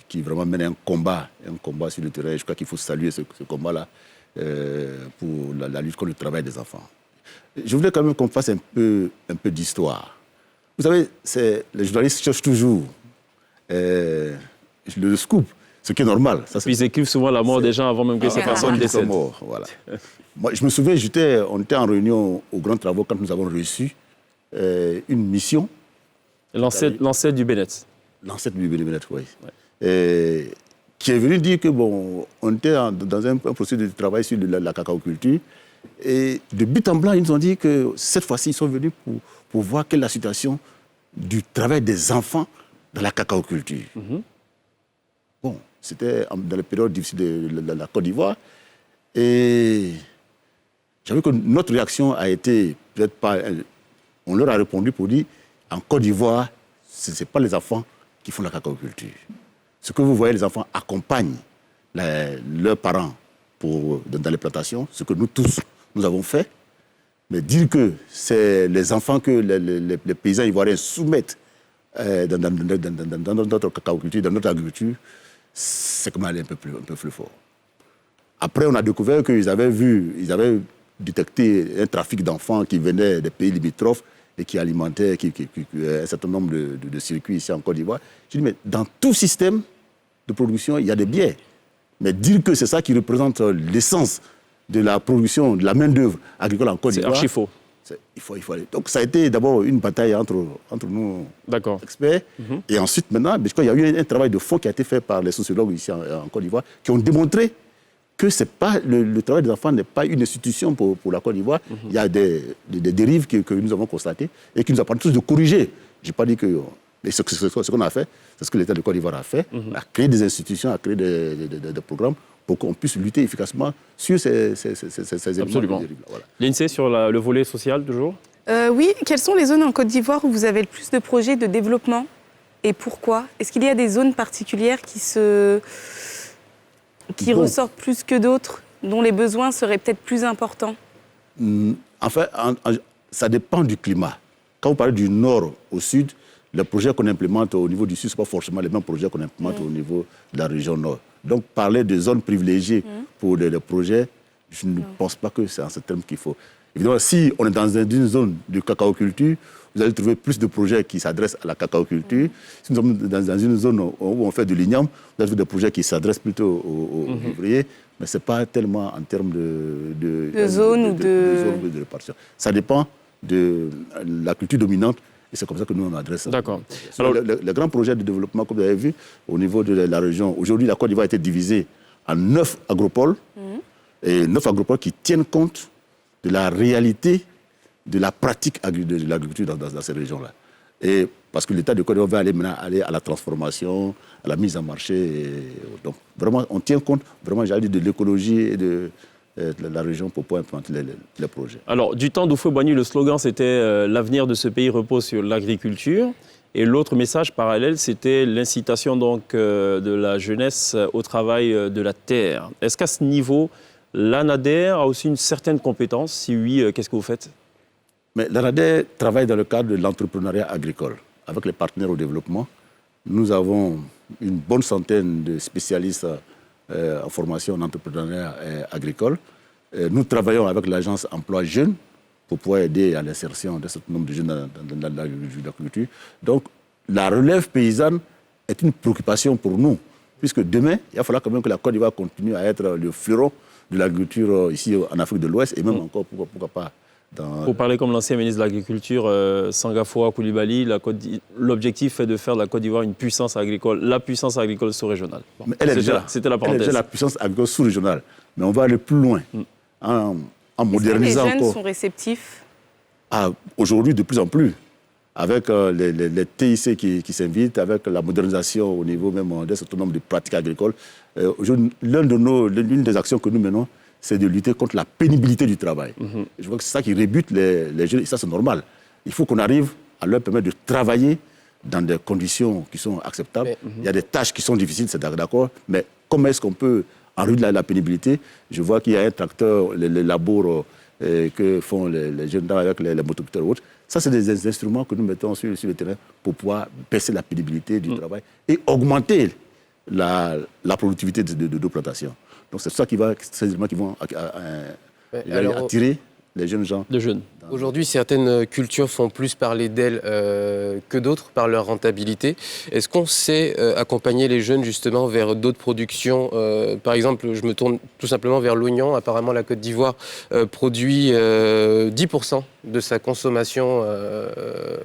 qui vraiment mène un combat sur le terrain. Je crois qu'il faut saluer ce combat-là pour la lutte contre le travail des enfants. Je voulais quand même qu'on fasse un peu d'histoire. Vous savez, les journalistes cherchent toujours le scoop, ce qui est normal. Puis ils écrivent souvent la mort des gens avant même que ces personnes décèdent. Voilà. Moi, je me souviens, on était en réunion aux grands travaux quand nous avons reçu une mission. L'ancêtre du Bénet. L'ancêtre du Bénet, oui. Ouais. Qui est venu dire que, bon, on était dans un processus de travail sur la cacaoculture. Et de but en blanc, ils nous ont dit que cette fois-ci, ils sont venus pour voir quelle est la situation du travail des enfants dans la cacaoculture. Bon, c'était dans la période difficile de la Côte d'Ivoire. Et j'avoue que notre réaction a été peut-être pas... On leur a répondu pour dire, en Côte d'Ivoire, ce n'est pas les enfants qui font la cacaoculture. Ce que vous voyez, les enfants accompagnent leurs parents dans les plantations, ce que nous tous, nous avons fait. Mais dire que c'est les enfants que les paysans ivoiriens soumettent dans notre cacaoculture, dans notre agriculture, c'est comme aller un peu plus fort. Après, on a découvert qu'ils avaient détecté un trafic d'enfants qui venaient des pays limitrophes et qui alimentaient un certain nombre de circuits ici en Côte d'Ivoire. Je dis, mais dans tout système de production, il y a des biais. Mais dire que c'est ça qui représente l'essence de la production, de la main-d'œuvre agricole en Côte d'Ivoire. C'est archi faux. Il faut aller. Donc ça a été d'abord une bataille entre nous, experts. Et ensuite, maintenant, je crois qu'il y a eu un travail de fond qui a été fait par les sociologues ici en Côte d'Ivoire, qui ont démontré que le travail des enfants n'est pas une institution pour la Côte d'Ivoire. Il y a des dérives que nous avons constatées et qui nous apprennent tous de corriger. Je n'ai pas dit que... Mais ce qu'on a fait, c'est ce que l'État de Côte d'Ivoire a fait, a créé des institutions, a créé des programmes pour qu'on puisse lutter efficacement sur ces Absolument. éléments. Voilà. L'INSEE sur le volet social, toujours? Oui. Quelles sont les zones en Côte d'Ivoire où vous avez le plus de projets de développement et pourquoi? Est-ce qu'il y a des zones particulières qui ressortent plus que d'autres, dont les besoins seraient peut-être plus importants? En fait, ça dépend du climat. Quand vous parlez du nord au sud, les projets qu'on implémente au niveau du sud, ce n'est pas forcément les mêmes projets qu'on implémente au niveau de la région nord. Donc, parler de zones privilégiées pour les projets, je ne pense pas que c'est en ce terme qu'il faut. Évidemment, si on est dans une zone de cacaoculture, vous allez trouver plus de projets qui s'adressent à la cacaoculture. Si nous sommes dans une zone où on fait de l'igname, vous allez trouver des projets qui s'adressent plutôt aux ouvriers, mais ce n'est pas tellement en termes de zone ou de répartition. Ça dépend de la culture dominante Et c'est comme ça que nous, on adresse. D'accord. Alors, le grand projet de développement, comme vous avez vu, au niveau de la région, aujourd'hui, la Côte d'Ivoire a été divisée en 9 agropoles, et 9 agropoles qui tiennent compte de la réalité de la pratique de l'agriculture dans ces régions-là. Et parce que l'État de Côte d'Ivoire va aller à la transformation, à la mise en marché. Donc, vraiment, on tient compte, vraiment, j'allais dire, de l'écologie et de la région pour pouvoir implanter les projets. Alors, du temps d'Houphouët-Boigny, le slogan, c'était l'avenir de ce pays repose sur l'agriculture. Et l'autre message parallèle, c'était l'incitation donc de la jeunesse au travail de la terre. Est-ce qu'à ce niveau, l'ANADER a aussi une certaine compétence? Si oui, qu'est-ce que vous faites? Mais l'ANADER travaille dans le cadre de l'entrepreneuriat agricole. Avec les partenaires au développement, nous avons une bonne centaine de spécialistes en formation en entrepreneuriat agricole. Nous travaillons avec l'agence Emploi Jeunes pour pouvoir aider à l'insertion d'un certain nombre de jeunes dans l'agriculture. Donc, la relève paysanne est une préoccupation pour nous, puisque demain, il va falloir quand même que la Côte d'Ivoire continue à être le fleuron de l'agriculture ici en Afrique de l'Ouest, et même encore, pourquoi pas, Pour parler comme l'ancien ministre de l'Agriculture, Sangafoua Koulibaly, l'objectif est de faire de la Côte d'Ivoire une puissance agricole, la puissance agricole sous-régionale. Bon, c'était la parenthèse. Elle est déjà la puissance agricole sous-régionale, mais on va aller plus loin, en modernisant encore. Les jeunes sont réceptifs? Aujourd'hui, de plus en plus, avec les TIC qui s'invitent, avec la modernisation au niveau même d'un certain nombre de pratiques agricoles. L'une des actions que nous menons, c'est de lutter contre la pénibilité du travail. Je vois que c'est ça qui rebute les jeunes, et ça c'est normal. Il faut qu'on arrive à leur permettre de travailler dans des conditions qui sont acceptables. Il y a des tâches qui sont difficiles, c'est d'accord, mais comment est-ce qu'on peut enrayer la pénibilité? Je vois qu'il y a un tracteur, les labours que font les jeunes avec les motoculteurs et autres. Ça, c'est des instruments que nous mettons sur le terrain pour pouvoir baisser la pénibilité du travail et augmenter la productivité de nos plantations. Donc c'est ça ces éléments qui vont attirer les jeunes gens. Aujourd'hui, certaines cultures font plus parler d'elles que d'autres par leur rentabilité. Est-ce qu'on sait accompagner les jeunes justement vers d'autres productions? Par exemple, je me tourne tout simplement vers l'oignon. Apparemment, la Côte d'Ivoire produit 10% de sa consommation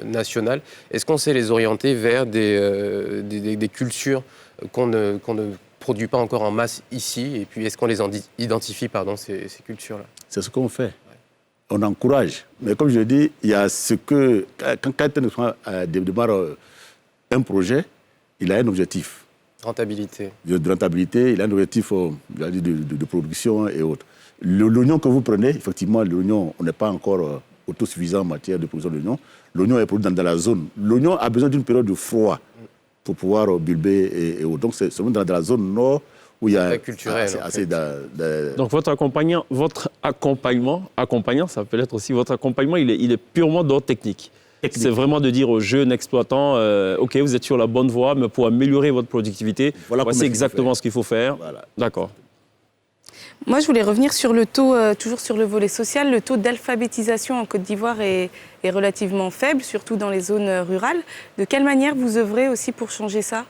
nationale. Est-ce qu'on sait les orienter vers des cultures qu'on ne produit pas encore en masse ici? Et puis, est-ce qu'on les identifie, ces cultures-là? C'est ce qu'on fait. On encourage. Mais comme je dis, il y a ce que... Quand un démarre un projet, il a un objectif. Rentabilité. De rentabilité, il a un objectif de production et autres. L'oignon que vous prenez, effectivement, l'oignon, on n'est pas encore autosuffisant en matière de production d'oignon. L'oignon est produit dans la zone. L'oignon a besoin d'une période de froid pour pouvoir bulber et autres. Donc, c'est seulement dans la zone nord où il y a assez Donc votre accompagnant, ça peut être aussi votre accompagnement, il est purement d'ordre technique. C'est vraiment de dire aux jeunes exploitants, OK, vous êtes sur la bonne voie, mais pour améliorer votre productivité, voici exactement ce qu'il faut faire. Voilà. D'accord. Moi, je voulais revenir sur le taux, toujours sur le volet social. Le taux d'alphabétisation en Côte d'Ivoire est relativement faible, surtout dans les zones rurales. De quelle manière vous œuvrez aussi pour changer ça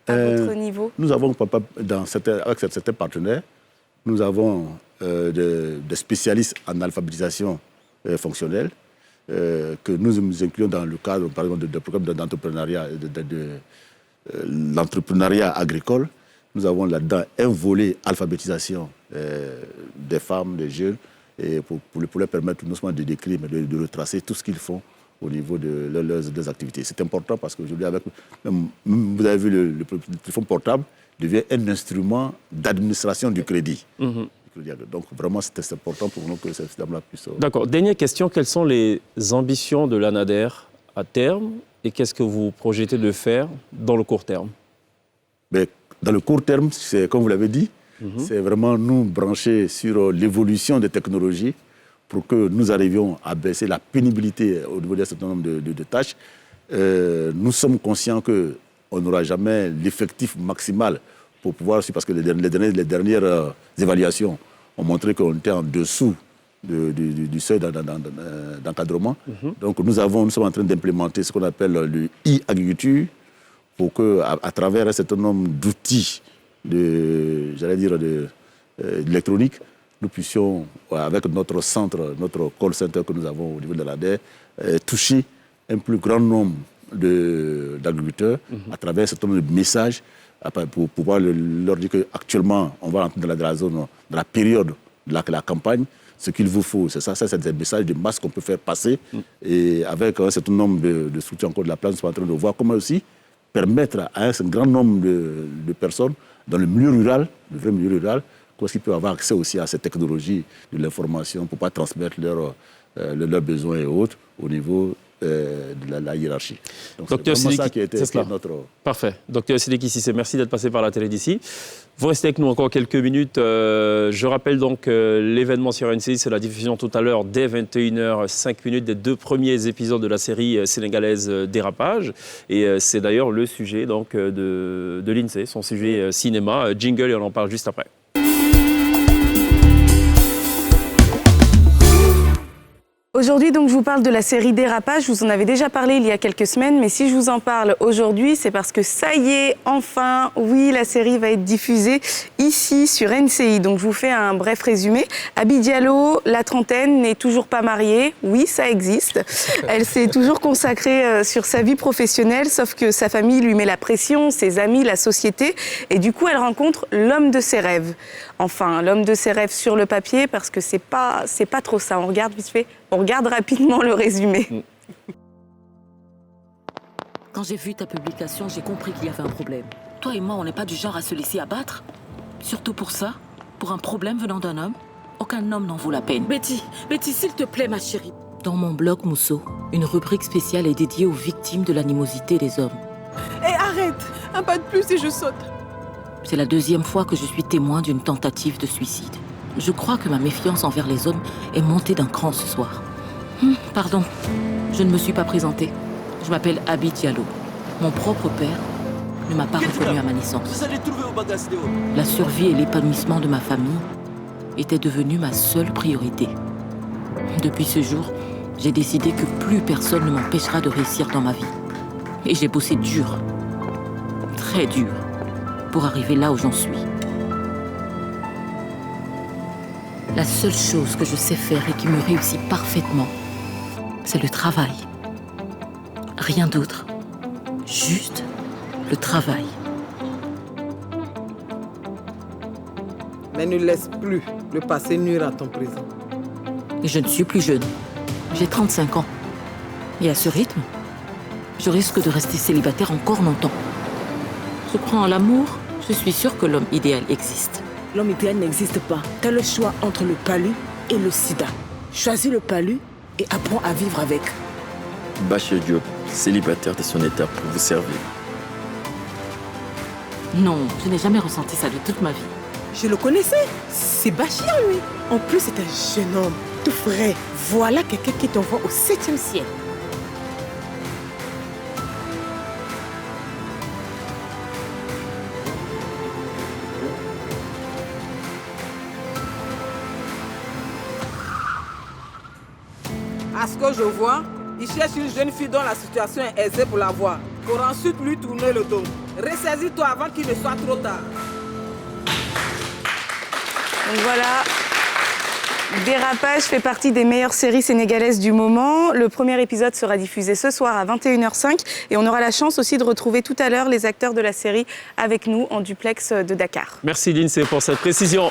à votre niveau? Nous avons, avec certains partenaires, nous avons des spécialistes en alphabétisation fonctionnelle que nous incluons dans le cadre, par exemple, de programmes d'entrepreneuriat, de l'entrepreneuriat agricole. Nous avons là-dedans un volet alphabétisation des femmes, des jeunes, et pour leur permettre non seulement de décrire, mais de retracer tout ce qu'ils font au niveau de leurs activités. C'est important parce qu'aujourd'hui, vous avez vu, le téléphone portable devient un instrument d'administration du crédit. Donc vraiment, c'est important pour nous que cette système-là puisse... D'accord. Dernière question, quelles sont les ambitions de l'ANADER à terme et qu'est-ce que vous projetez de faire dans le court terme? Mais dans le court terme, comme vous l'avez dit, c'est vraiment nous brancher sur l'évolution des technologies pour que nous arrivions à baisser la pénibilité au niveau d'un certain nombre de tâches. Nous sommes conscients qu'on n'aura jamais l'effectif maximal pour pouvoir, parce que les dernières évaluations ont montré qu'on était en dessous du seuil d'encadrement. Donc nous sommes en train d'implémenter ce qu'on appelle le e-agriculture pour qu'à travers un certain nombre d'outils électroniques, nous puissions, avec notre centre, notre call center que nous avons au niveau de l'ANADER, toucher un plus grand nombre d'agriculteurs à travers un certain nombre de messages pour pouvoir leur dire qu'actuellement, on va entrer dans la zone, dans la période de la campagne. Ce qu'il vous faut, c'est ça, c'est des messages de masse qu'on peut faire passer. Et avec un certain nombre de structures encore de la place, nous sommes en train de voir comment aussi permettre à un grand nombre de personnes dans le milieu rural, le vrai milieu rural, qu'ils peuvent avoir accès aussi à ces technologies de l'information pour pouvoir transmettre leurs besoins et autres au niveau de la hiérarchie. Donc Docteur c'est vraiment Sidiki, ça qui a été notre... Parfait. Docteur Sidiki Cissé, merci d'être passé par la télé d'ici. Vous restez avec nous encore quelques minutes. Je rappelle donc l'événement sur NCI, c'est la diffusion tout à l'heure dès 21h05 des 2 premiers épisodes de la série sénégalaise Dérapage. Et c'est d'ailleurs le sujet donc, de l'INSEE, son sujet cinéma. Jingle et on en parle juste après. Aujourd'hui, donc, je vous parle de la série Dérapage. Je vous en avais déjà parlé il y a quelques semaines, mais si je vous en parle aujourd'hui, c'est parce que ça y est, enfin, oui, la série va être diffusée ici sur NCI. Donc, je vous fais un bref résumé. Abi Diallo, la trentaine, n'est toujours pas mariée. Oui, ça existe. Elle s'est toujours consacrée sur sa vie professionnelle, sauf que sa famille lui met la pression, ses amis, la société, et du coup, elle rencontre l'homme de ses rêves. Enfin, l'homme de ses rêves sur le papier, parce que c'est pas trop ça. On regarde vite fait. On regarde rapidement le résumé. Quand j'ai vu ta publication, j'ai compris qu'il y avait un problème. Toi et moi, on n'est pas du genre à se laisser abattre. Surtout pour ça, pour un problème venant d'un homme. Aucun homme n'en vaut la peine. Betty, s'il te plaît, ma chérie. Dans mon blog Mousseau, une rubrique spéciale est dédiée aux victimes de l'animosité des hommes. Hé, arrête! Un pas de plus et je saute. C'est la 2e fois que je suis témoin d'une tentative de suicide. Je crois que ma méfiance envers les hommes est montée d'un cran ce soir. Pardon, je ne me suis pas présentée. Je m'appelle Abi Diallo. Mon propre père ne m'a pas reconnu à ma naissance. La survie et l'épanouissement de ma famille étaient devenus ma seule priorité. Depuis ce jour, j'ai décidé que plus personne ne m'empêchera de réussir dans ma vie. Et j'ai bossé dur, très dur, pour arriver là où j'en suis. La seule chose que je sais faire et qui me réussit parfaitement, c'est le travail. Rien d'autre. Juste le travail. Mais ne laisse plus le passé nuire à ton présent. Et je ne suis plus jeune. J'ai 35 ans. Et à ce rythme, je risque de rester célibataire encore longtemps. Je crois en l'amour. Je suis sûre que l'homme idéal existe. L'homme idéal n'existe pas. Tu as le choix entre le palu et le sida. Choisis le palu et apprends à vivre avec. Bachir Diop, célibataire de son état pour vous servir. Non, je n'ai jamais ressenti ça de toute ma vie. Je le connaissais. C'est Bachir, lui. En plus, c'est un jeune homme, tout frais. Voilà quelqu'un qui t'envoie au 7e ciel. À ce que je vois, il cherche une jeune fille dont la situation est aisée pour la voir, pour ensuite lui tourner le dos. Ressaisis-toi avant qu'il ne soit trop tard. Donc voilà, Dérapage fait partie des meilleures séries sénégalaises du moment. Le premier épisode sera diffusé ce soir à 21h05 et on aura la chance aussi de retrouver tout à l'heure les acteurs de la série avec nous en duplex de Dakar. Merci l'INSEE pour cette précision.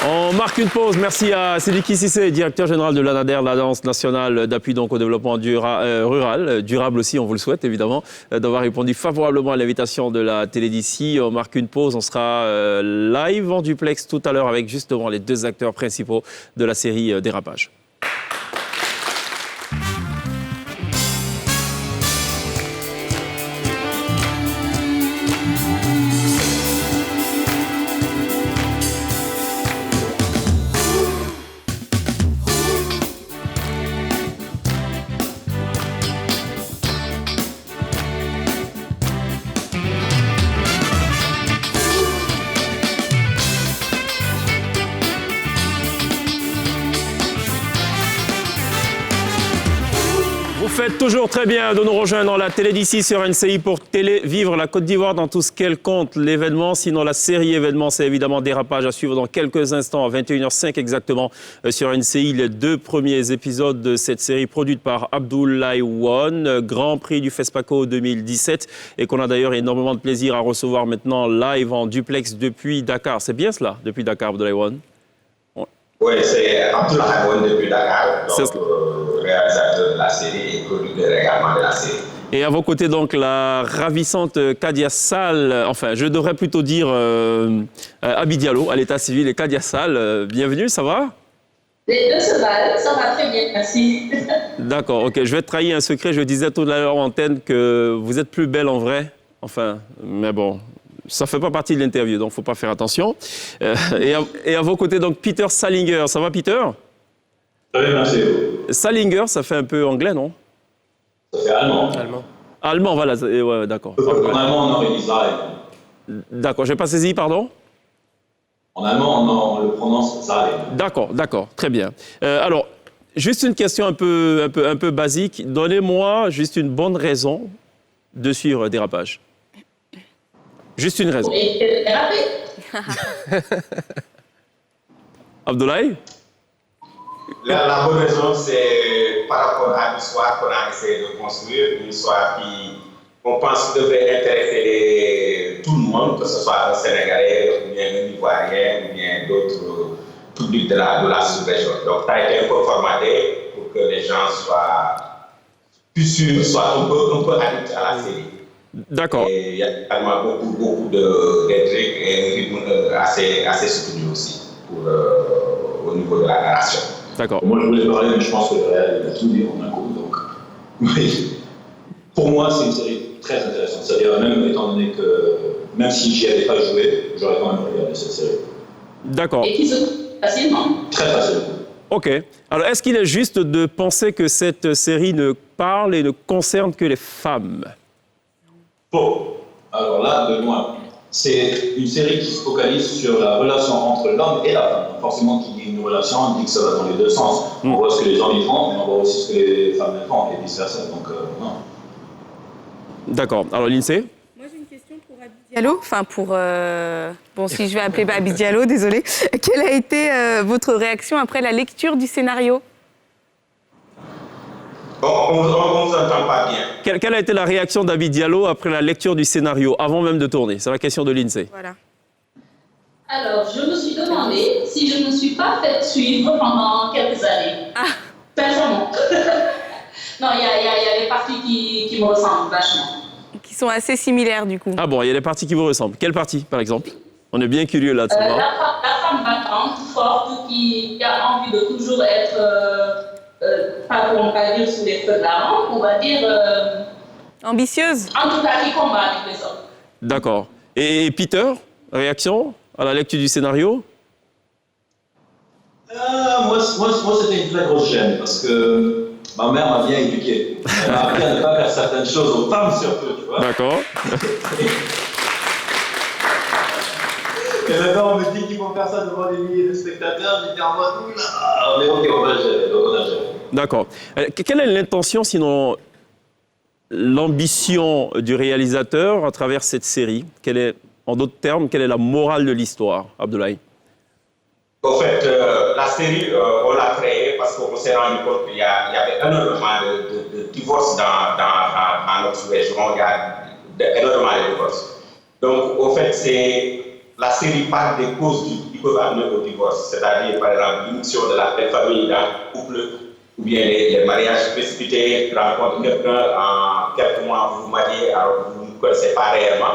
On marque une pause. Merci à Sidiki Cissé, directeur général de l'ANADER, l'Agence nationale d'appui donc au développement rural, durable aussi, on vous le souhaite évidemment, d'avoir répondu favorablement à l'invitation de la télé d'ici. On marque une pause, on sera live en duplex tout à l'heure avec justement les 2 acteurs principaux de la série Dérapage. faites toujours très bien de nous rejoindre dans la télé d'ici sur NCI pour vivre la Côte d'Ivoire dans tout ce qu'elle compte, l'événement. Sinon, la série événement, c'est évidemment Dérapage à suivre dans quelques instants, à 21h05 exactement, sur NCI. Les 2 premiers épisodes de cette série produite par Abdoulaye Wane, Grand Prix du FESPACO 2017, et qu'on a d'ailleurs énormément de plaisir à recevoir maintenant live en duplex depuis Dakar. C'est bien cela, depuis Dakar, Abdoulaye Wane? Oui, c'est Abdoulaye Wane depuis Dakar, donc réalisateur de la série et producteur également de la série. Et à vos côtés, donc, la ravissante Kadia Sall, enfin, je devrais plutôt dire Abi Diallo à l'état civil et Kadia Sall. Bienvenue, ça va? Les deux se valent, ça va très bien, merci. D'accord, ok. Je vais te trahir un secret. Je disais tout à l'heure en antenne que vous êtes plus belle en vrai. Enfin, mais bon, ça ne fait pas partie de l'interview, donc il ne faut pas faire attention. Et à vos côtés, donc, Peter Salinger. Ça va, Peter? Très bien, merci. Salinger, ça fait un peu anglais, non? Ça fait allemand. Allemand, voilà. Ouais, d'accord. En allemand, on aurait dit Zahlen. D'accord, je n'ai pas saisi, pardon? En allemand, on le prononce Zahlen. D'accord, très bien. Alors, juste une question un peu basique. Donnez-moi juste une bonne raison de suivre Dérapage. Juste une raison. Abdoulaye? La bonne raison, c'est par rapport à l'histoire qu'on a essayé de construire, une histoire qui, on pense, devrait intéresser tout le monde, que ce soit un Sénégalais, ou bien un Ivoirien, ou bien d'autres publics de la sous-région. Donc, ça a été un peu formaté pour que les gens soient plus sûrs, soient un peu addicts à la série. D'accord. Et il y a également beaucoup d'intrigues et un rythme assez soutenu aussi au niveau de la narration. D'accord. Moi, je voulais parler, mais je pense que le réel a tout dit en un coup. Donc, oui. Pour moi, c'est une série très intéressante. C'est-à-dire, même étant donné que, même si j'y avais pas joué, j'aurais quand même regardé cette série. D'accord. Et qui se trouve facilement. Très facilement. Ok. Alors, est-ce qu'il est juste de penser que cette série ne parle et ne concerne que les femmes? Bon. Alors là, de loin. C'est une série qui se focalise sur la relation entre l'homme et la femme. Forcément, qui dit une relation, on dit que ça va dans les deux sens. On voit ce que les hommes y font, mais on voit aussi ce que les femmes y font, et vice-versa. Donc, non. D'accord. Alors, Lindsay? Moi, j'ai une question pour Abi Diallo. Enfin, pour... Bon, si je vais appeler Abi Diallo, désolé. Quelle a été votre réaction après la lecture du scénario? On ne vous entend pas bien. Quelle a été la réaction d'Abi Diallo après la lecture du scénario, avant même de tourner? C'est la question de Lindsay. Voilà. Alors, je me suis demandé si je ne me suis pas fait suivre pendant quelques années. Ah. Sincèrement. Non, il y a des parties qui me ressemblent vachement. Qui sont assez similaires, du coup. Ah bon, il y a des parties qui vous ressemblent. Quelle partie, par exemple? On est bien curieux là de savoir. La femme battante, forte, qui a envie de toujours être... pas pour ne pas dire sous les feux de la rampe, on va dire... ambitieuse. En tout cas, qui combat avec les hommes. D'accord. Et Peter, réaction à la lecture du scénario? Moi, c'était une très grosse gêne, parce que ma mère m'a bien éduqué. Elle m'a appris à ne pas faire certaines choses aux femmes, surtout, tu vois. D'accord. Et maintenant, on me dit qu'il faut faire ça devant des milliers de spectateurs. J'étais en mode, oula, mais ok, on va gérer, donc on a géré. D'accord. Quelle est l'intention, sinon l'ambition du réalisateur à travers cette série? En d'autres termes, quelle est la morale de l'histoire, Abdoulaye? En fait, la série, on l'a créée parce qu'on s'est rendu compte qu'il y avait énormément de divorces dans notre région. Il y a énormément de divorces. Donc, au fait, la série parle des causes qui peuvent amener au divorce, c'est-à-dire, par exemple, l'émission de la belle famille dans le couple, ou bien les mariages précipités, tu rencontres quelqu'un en quelques mois, vous vous mariez, alors vous ne connaissez pas réellement.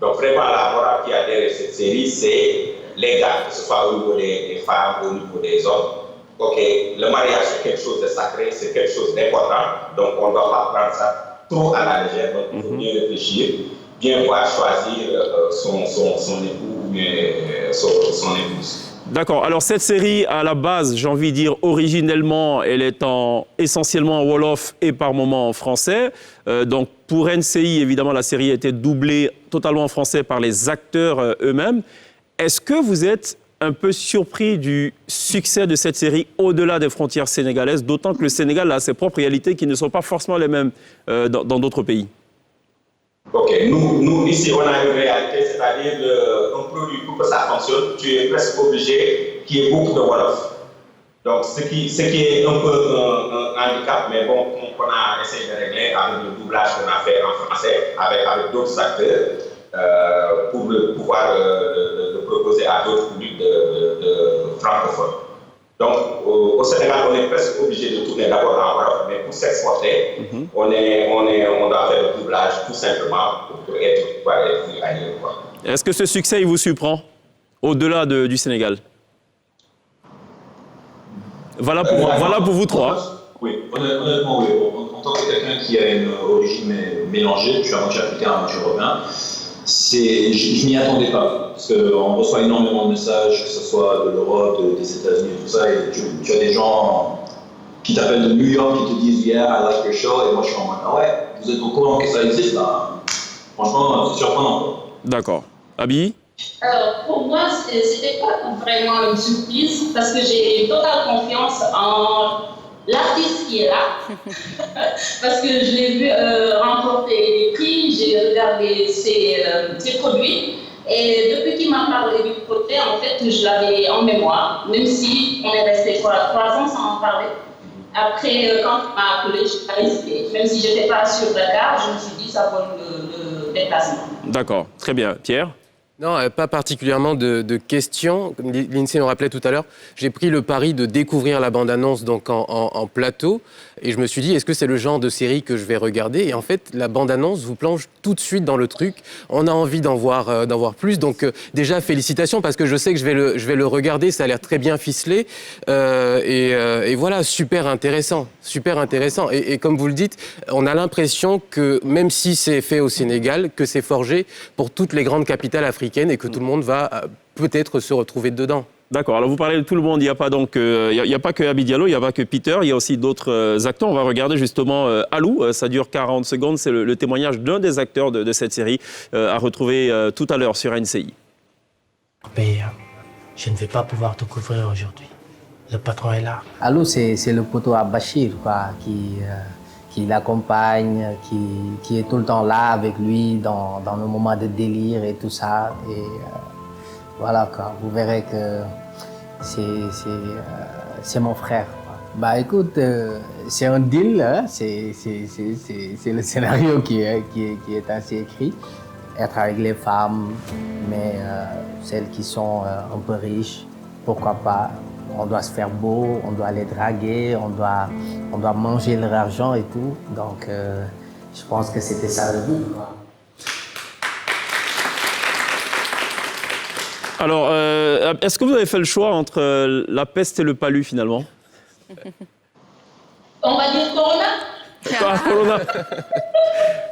Donc, vraiment, la morale qui a derrière cette série, c'est l'égal, que ce soit au niveau des femmes, au niveau des hommes. Ok, le mariage, c'est quelque chose de sacré, c'est quelque chose d'important, donc on ne doit pas prendre ça trop à la légère, donc il faut bien réfléchir, bien voir choisir son époux ou bien son épouse. D'accord. Alors, cette série, à la base, j'ai envie de dire, originellement, elle est essentiellement en Wolof et par moments en français. Donc, pour NCI, évidemment, la série a été doublée totalement en français par les acteurs eux-mêmes. Est-ce que vous êtes un peu surpris du succès de cette série au-delà des frontières sénégalaises, d'autant que le Sénégal a ses propres réalités qui ne sont pas forcément les mêmes dans d'autres pays. Ok, nous ici, on a une réalité, c'est-à-dire un produit, pour que ça fonctionne, tu es presque obligé qu'il y ait beaucoup de Wolof. Donc, ce qui est un peu un handicap, mais bon, qu'on a essayé de régler avec le doublage qu'on a fait en français, avec d'autres acteurs, pour pouvoir le proposer à d'autres publics de francophones. Donc, au Sénégal, on est presque obligé de tourner d'abord en Wolof, mais pour s'exporter, on doit faire le doublage tout simplement pour être vu ailleurs, quoi. Est-ce que ce succès, il vous surprend au-delà du Sénégal? Voilà pour vous trois. Oui, honnêtement, oui. En tant que quelqu'un qui a une origine mélangée, je suis à moitié africain, à moitié européen, je m'y attendais pas. Parce qu'on reçoit énormément de messages, que ce soit de l'Europe, des États-Unis et tout ça, et tu as des gens qui t'appellent de New York qui te disent « Yeah, I like your show », et moi je suis en mode « Ah ouais, vous êtes au courant que ça existe là ?» Franchement, c'est surprenant. D'accord. Abi? Alors, pour moi, c'était pas vraiment une surprise parce que j'ai une totale confiance en l'artiste qui est là. Parce que je l'ai vu remporter des prix, j'ai regardé ses produits. Et depuis qu'il m'a parlé du projet, en fait, je l'avais en mémoire, même si on est resté 3 ans sans en parler. Après, quand il m'a appelé, je n'ai pas hésité. Même si je n'étais pas sur Dakar, je me suis dit ça vaut le déplacement. D'accord, très bien. Pierre? Non, pas particulièrement de questions. Comme Lindsay nous rappelait tout à l'heure, j'ai pris le pari de découvrir la bande-annonce donc en plateau. Et je me suis dit, est-ce que c'est le genre de série que je vais regarder? Et en fait, la bande-annonce vous plonge tout de suite dans le truc. On a envie d'en voir plus. Donc déjà, félicitations, parce que je sais que je vais le regarder. Ça a l'air très bien ficelé. Et voilà, super intéressant. Super intéressant. Et comme vous le dites, on a l'impression que, même si c'est fait au Sénégal, que c'est forgé pour toutes les grandes capitales africaines et que tout le monde va peut-être se retrouver dedans. D'accord, alors vous parlez de tout le monde, il n'y a pas que Abi Diallo, il n'y a pas que Peter, il y a aussi d'autres acteurs. On va regarder justement Alou, ça dure 40 secondes, c'est le témoignage d'un des acteurs de cette série à retrouver tout à l'heure sur NCI. Mais je ne vais pas pouvoir te couvrir aujourd'hui. Le patron est là. Alou, c'est le poteau à Bachir, quoi, qui l'accompagne, qui est tout le temps là avec lui dans nos moments de délire et tout ça. Et voilà, quoi. Vous verrez que c'est mon frère, quoi. Bah écoute, c'est un deal, hein? C'est le scénario qui est ainsi écrit. Être avec les femmes, mais celles qui sont un peu riches, pourquoi pas. On doit se faire beau, on doit les draguer, on doit manger leur argent et tout. Donc, je pense que c'était ça le but, quoi. Alors, est-ce que vous avez fait le choix entre la peste et le palu, finalement? On va dire Corona. Ah, Corona.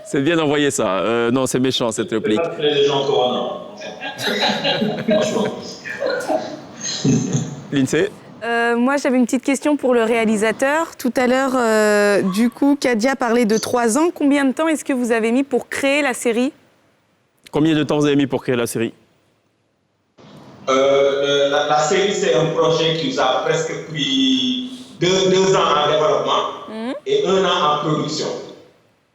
C'est bien envoyé, ça. Non, c'est méchant, cette réplique. Je ne vais pas appeler les gens Corona. Franchement. Lindsay? Moi, j'avais une petite question pour le réalisateur. Tout à l'heure, du coup, Kadia parlait de 3 ans. Combien de temps est-ce que vous avez mis pour créer la série? Combien de temps vous avez mis pour créer la série? La série, c'est un projet qui nous a presque pris 2 ans en développement et 1 an en production.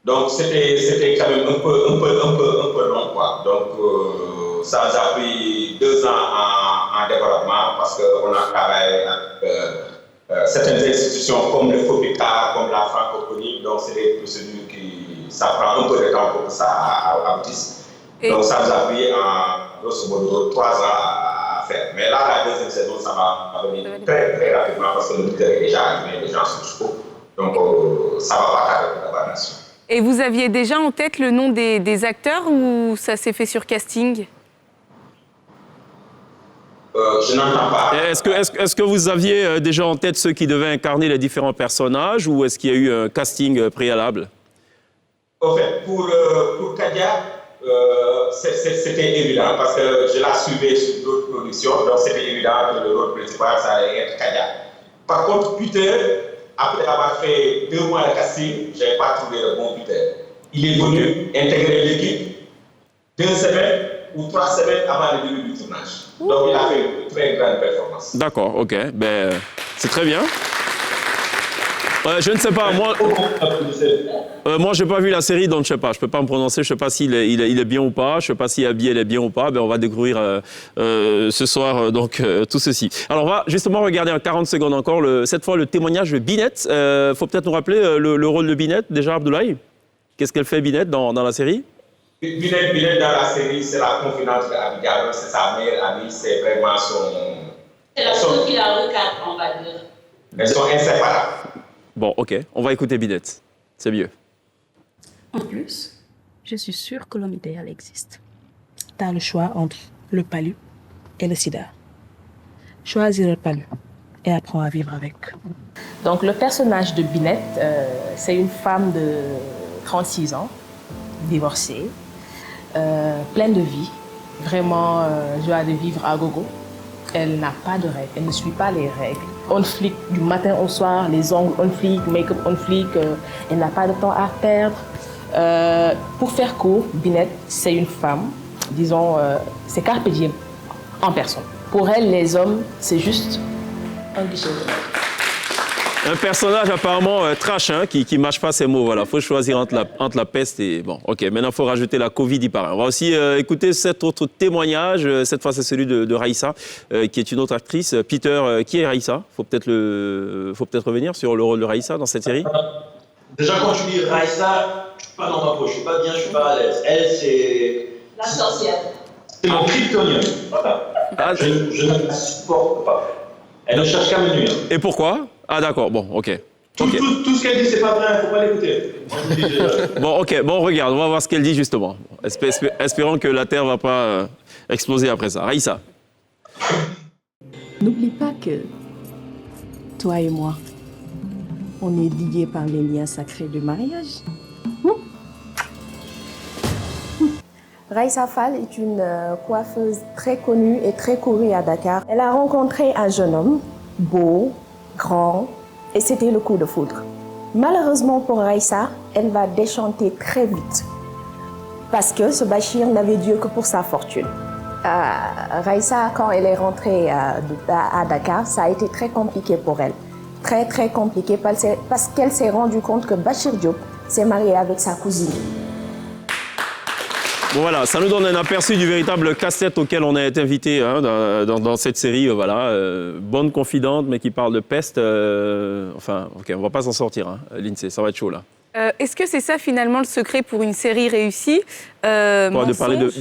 Donc, c'était quand même un peu long, quoi. Donc, ça nous a pris 2 ans en développement parce qu'on a travaillé avec certaines institutions comme le FOPICA, comme la francophonie. Donc, c'est des procédures ça prend un peu de temps pour que ça aboutisse. Donc, ça nous a pris en grosso modo 3 ans à faire. Mais là, la deuxième saison, ça va venir très, très rapidement parce que le but est déjà arrivé, les gens sont chauds. Donc, ça va pas tarder pour la nation. Et vous aviez déjà en tête le nom des acteurs ou ça s'est fait sur casting? Je n'entends pas. Est-ce que vous aviez déjà en tête ceux qui devaient incarner les différents personnages ou est-ce qu'il y a eu un casting préalable? En fait, pour Kadia, c'était évident parce que je la suivais sur d'autres productions, donc c'était évident que le rôle principal, ça allait être Kadia. Par contre, Peter, après avoir fait 2 mois de casting, je n'avais pas trouvé le bon Peter. Il est venu intégrer l'équipe 2 semaines ou 3 semaines avant le début du tournage. Donc il a fait une très grande performance. D'accord, ok. Ben, c'est très bien. Je ne sais pas, moi je n'ai pas vu la série, donc je ne sais pas. Je ne peux pas me prononcer, je ne sais pas s'il est bien ou pas, je ne sais pas si Abby elle est bien ou pas. Ben, on va découvrir ce soir tout ceci. Alors on va justement regarder en 40 secondes encore, cette fois le témoignage de Binette. Il faut peut-être nous rappeler le rôle de Binette, déjà Abdoulaye. Qu'est-ce qu'elle fait Binette dans la série? Binette dans la série, c'est la confidente d'Abby Diallo, c'est sa meilleure amie, c'est vraiment son... C'est la chose qui la regarde, on va dire. Elles sont inséparables. Bon, ok, on va écouter Binette, c'est mieux. En plus, je suis sûre que l'homme idéal existe. Tu as le choix entre le palu et le sida. Choisis le palu et apprends à vivre avec. Donc le personnage de Binette, c'est une femme de 36 ans, divorcée, pleine de vie, vraiment joie de vivre à gogo. Elle n'a pas de règles, elle ne suit pas les règles. On flic du matin au soir, les ongles on flic, make-up on flic, elle n'a pas de temps à perdre. Pour faire court, Binette, c'est une femme, disons, c'est Carpe Diem en personne. Pour elle, les hommes, c'est juste un guichet. Un personnage apparemment trash, hein, qui ne mâche pas ses mots. Voilà, faut choisir entre la peste et... Bon, ok, maintenant il faut rajouter la Covid, il paraît. On va aussi écouter cet autre témoignage. Cette fois, c'est celui de Raïssa, qui est une autre actrice. Peter, qui est Raïssa? Faut peut-être revenir sur le rôle de Raïssa dans cette série. Déjà, quand tu dis Raïssa, je ne suis pas dans ma peau, je ne suis pas bien, je ne suis pas à l'aise. Elle, c'est... La sorcière. C'est mon kryptonien. Voilà. Ah, je ne la supporte pas. Elle ne cherche qu'à me nuire. Et pourquoi? Ah d'accord, bon, ok. Tout ce qu'elle dit, c'est pas vrai, il ne faut pas l'écouter. Bon, ok, bon, regarde, on va voir ce qu'elle dit justement. Espérons que la Terre ne va pas exploser après ça. Raïssa. N'oublie pas que toi et moi, on est liés par les liens sacrés du mariage. Raïssa Fall est une coiffeuse très connue et très courue à Dakar. Elle a rencontré un jeune homme, beau, grand, et c'était le coup de foudre. Malheureusement pour Raïssa, elle va déchanter très vite. Parce que ce Bachir n'avait Dieu que pour sa fortune. Raïssa, quand elle est rentrée à Dakar, ça a été très compliqué pour elle. Très, très compliqué parce qu'elle s'est rendue compte que Bachir Diop s'est marié avec sa cousine. Bon voilà, ça nous donne un aperçu du véritable casse-tête auquel on a été invité hein, dans cette série. Voilà, bonne confidente, mais qui parle de peste. Enfin, ok, on va pas s'en sortir, hein, Lindsay, ça va être chaud là. Est-ce que c'est ça finalement le secret pour une série réussie? De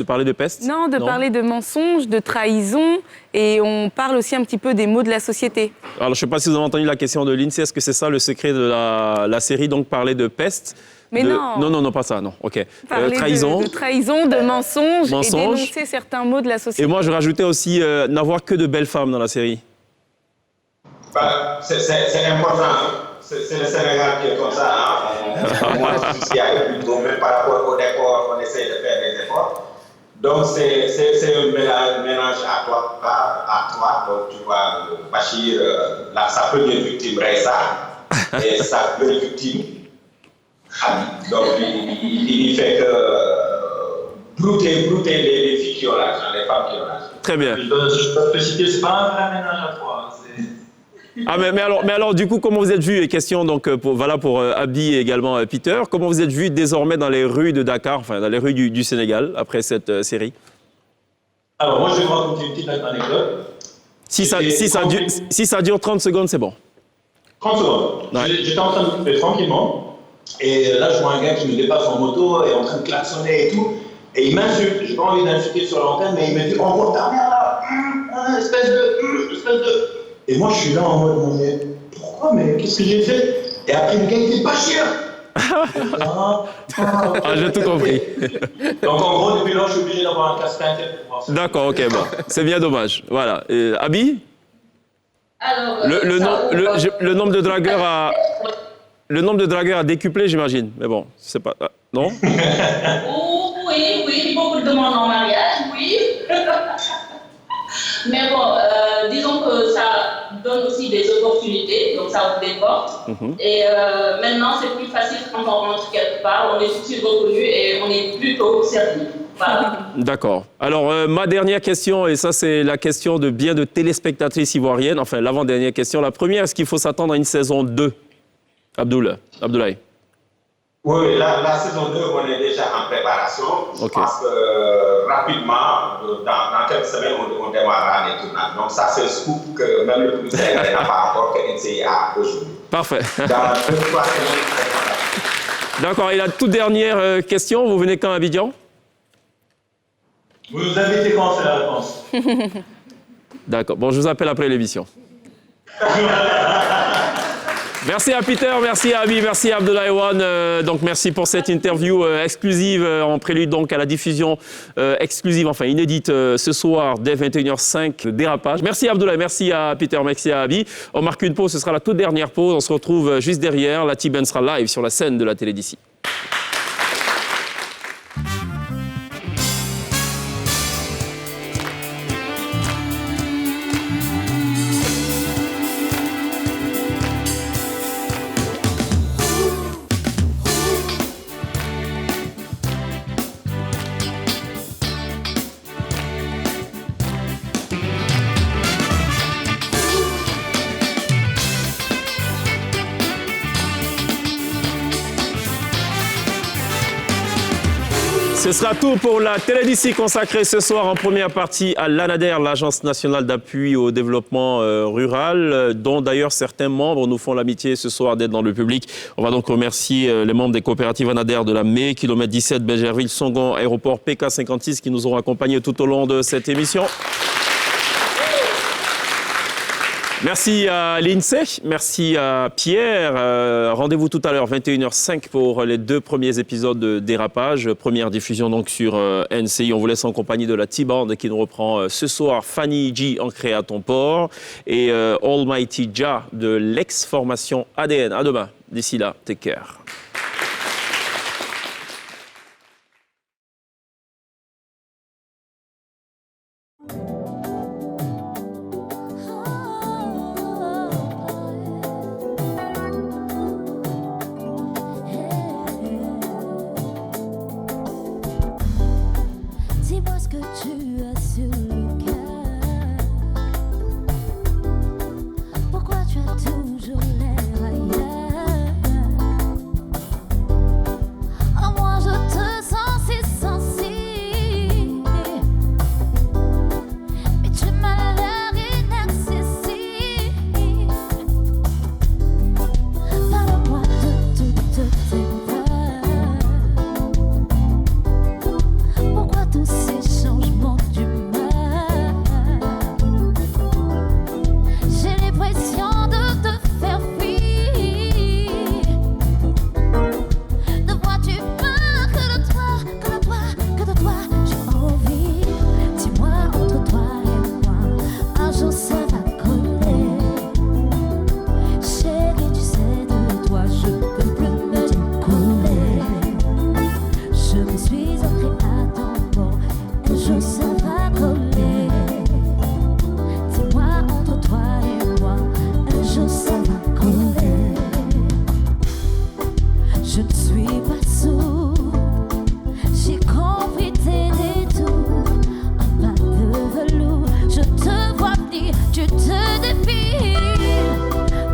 parler de peste? Non, parler de mensonges, de trahison, et on parle aussi un petit peu des maux de la société. Alors, je ne sais pas si vous avez entendu la question de Lindsay, est-ce que c'est ça le secret de la série, donc parler de peste? Mais non. Non, pas ça, non, ok. Trahison. De trahison, de mensonges, et dénoncer certains maux de la société. Et moi, je rajoutais aussi n'avoir que de belles femmes dans la série. C'est important. C'est le Sénégal qui est comme ça. Hein. On est soucié plutôt, même par rapport au décor, on essaie de faire des efforts. Donc, c'est un mélange à toi. Donc, tu vois, Bachir, sa première victime, Raïssa, et sa première victime, Khadi. Donc, il fait que brouter les filles qui ont l'argent, les femmes qui ont l'argent. Très bien. Je peux préciser, c'est pas un vrai ménage à trois. Ah mais alors du coup comment vous êtes vu, question donc pour Abdi et également Peter, comment vous êtes vu désormais dans les rues de Dakar, enfin dans les rues du Sénégal après cette série? Alors moi je vais vous raconter une petite anecdote. Si ça dure 30 secondes, c'est bon. 30 secondes. Ouais. J'étais en train de couper tranquillement et là je vois un gars qui me dépasse en moto et en train de klaxonner et tout et il m'insulte. J'ai pas envie d'insulter sur l'antenne mais il me dit envoie ta mère là, espèce de... Et moi, je suis là en mode, mais pourquoi? Mais qu'est-ce que j'ai fait? Et après, le gars, il dit Bachir. J'ai tout compris. Donc, en gros, depuis là, je suis obligé d'avoir un casque inter pour voir ça. D'accord, ok, bon. C'est bien dommage. Voilà. Abby? Alors, le nombre de dragueurs a... Le nombre de dragueurs a décuplé, j'imagine. Mais bon, c'est pas... Non? Oui, beaucoup de demandes en mariage, oui. Mais bon, disons que ça donne aussi des opportunités, donc ça ouvre des portes. Et maintenant, c'est plus facile quand on rentre quelque part, on est tout de suite reconnu et on est plutôt servi. Voilà. D'accord. Alors, ma dernière question, et ça c'est la question de bien de téléspectatrices ivoiriennes, enfin l'avant-dernière question. La première, est-ce qu'il faut s'attendre à une saison 2 Abdoulaye? Oui, la saison 2, on est déjà en préparation. Je pense que rapidement, dans quelques semaines, on démarrera les tournages. Donc ça, c'est un scoop que même le plus sérieux n'a pas encore que NCI a aujourd'hui. Parfait. Dans 2-3 semaines. D'accord. Et la toute dernière question, vous venez quand à Abidjan? Vous nous invitez quand c'est la réponse? D'accord. Bon, je vous appelle après l'émission. Merci à Peter, merci à Abi, merci à Abdoulaye Wane. Donc merci pour cette interview exclusive en prélude donc à la diffusion exclusive, enfin inédite ce soir dès 21h05, Dérapage. Merci à Abdoulaye, merci à Peter, merci à Abi. On marque une pause, ce sera la toute dernière pause. On se retrouve juste derrière. La T-Ben sera live sur la scène de la télé d'ici. Ce sera tout pour la télé d'ici consacrée ce soir en première partie à l'ANADER, l'Agence nationale d'appui au développement rural, dont d'ailleurs certains membres nous font l'amitié ce soir d'être dans le public. On va donc remercier les membres des coopératives ANADER de la ME, kilomètre 17, Bergerville, Songon, aéroport PK56 qui nous ont accompagnés tout au long de cette émission. Merci à l'INSEE, merci à Pierre. Rendez-vous tout à l'heure, 21h05 pour les 2 premiers épisodes de Dérapage. Première diffusion donc sur NCI. On vous laisse en compagnie de la T-Band qui nous reprend ce soir. Fanny G, ancrée à ton port. Et Almighty Ja de l'ex-formation ADN. À demain. D'ici là, take care. Dis-moi ce que tu as sur le cœur. Pourquoi tu as toujours l'air ailleurs? En moi je te sens si sensible, mais tu m'as l'air inaccessible. Parle-moi de toutes tes peurs. Pourquoi tous ces changements d'humeur? J'ai l'impression de te faire fuir. Ne vois-tu pas que de toi, j'ai envie? Dis-moi entre toi et moi, un jour ça va coller. Chérie, tu sais de toi, je peux plus me décoller. Je me suis ancrée à ton bord, un jour ça va coller. Dis-moi entre toi et moi, un jour ça va coller. Je ne suis pas sourde, j'ai compris tes détours. Un pas de velours, je te vois venir, tu te défiles.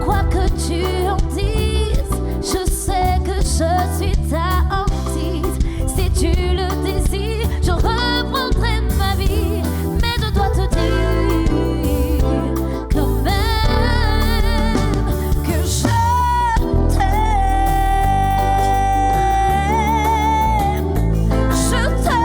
Quoi que tu en dises, je sais que je suis ta hantise. Si tu le désires, je reprendrai ma vie. Mais je dois te dire quand même que je t'aime. Je t'aime.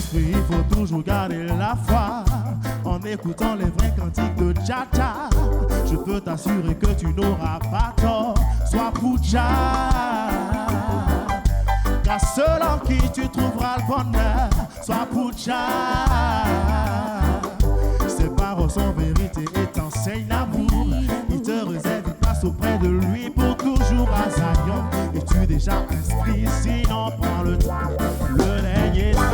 l'esprit, il faut toujours garder la foi. En écoutant les vrais cantiques de Dja-Dja, je peux t'assurer que tu n'auras pas tort. Sois Puja, car seul en qui tu trouveras le bonheur. Sois Puja, ses paroles sont vérité et t'enseignent l'amour. Il te réserve une place auprès de lui pour toujours à Zion. Es-tu déjà inscrit? Sinon prends le temps, le dernier train.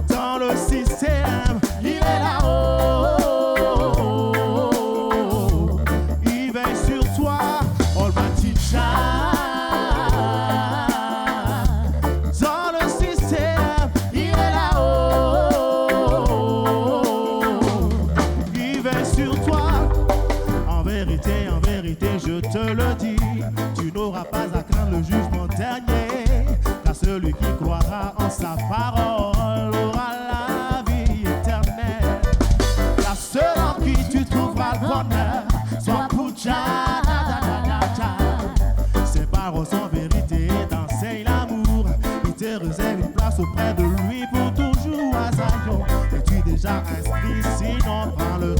Dans le système, il est là-haut. Il veille sur toi, Almighty Jah. Dans le système, il est là-haut. Il veille sur toi. En vérité, je te le dis, tu n'auras pas à craindre le jugement dernier, car celui qui croira en sa parole aura la vie éternelle. La seule en qui tu trouveras le bonheur, sois Puja. Ses paroles sont vérité et t'enseignent l'amour. Il te réserve une place auprès de lui pour toujours à Zion. Es-tu déjà inscrit? Sinon prends le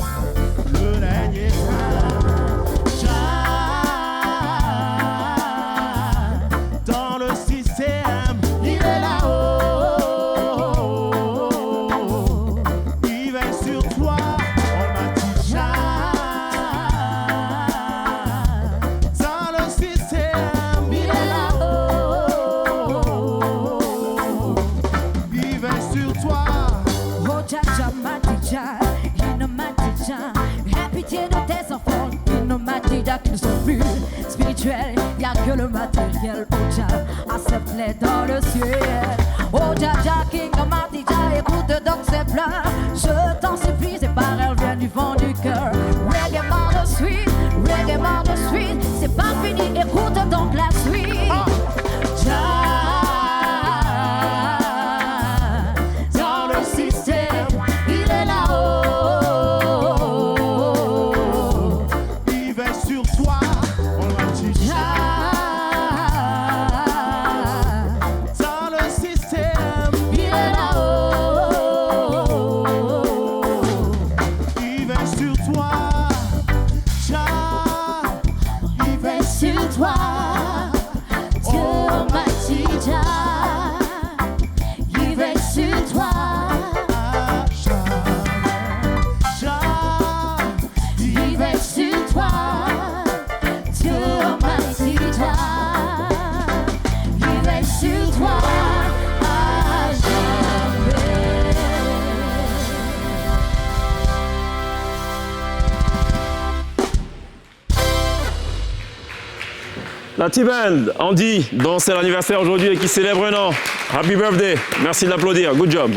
dernier train. Dans le système, il est là-haut. Il veille sur toi, Almighty Jah. Dans le système, il est là-haut. Il veille sur toi. Oh Dja-Dja, Mighty Jah, Mighty Jah. Aie pitié de tes enfants, Mighty Jah qui ne sont plus spirituels. Y'a que le matériel, oh Jah, à se plaît dans le ciel. Oh Dja-Dja, King Mighty Jah, écoute donc ces pleurs. Je t'en supplie, ces paroles viennent du fond du cœur. Reggae mother sweet, c'est pas fini, écoute donc la suite. Jah. Dans le système, il est là-haut. Il veille sur toi, Almighty Jah. Dans le système, il est là-haut. il veille sur toi, Jah. Il veille sur toi, Dieu Almighty Jah. Il veille sur toi, il veille sur toi, Dieu Almighty Jah. Il veille sur toi à jamais. La T-Band, Andy, dont c'est l'anniversaire aujourd'hui et qui célèbre un an. Happy birthday. Merci de l'applaudir. Good job.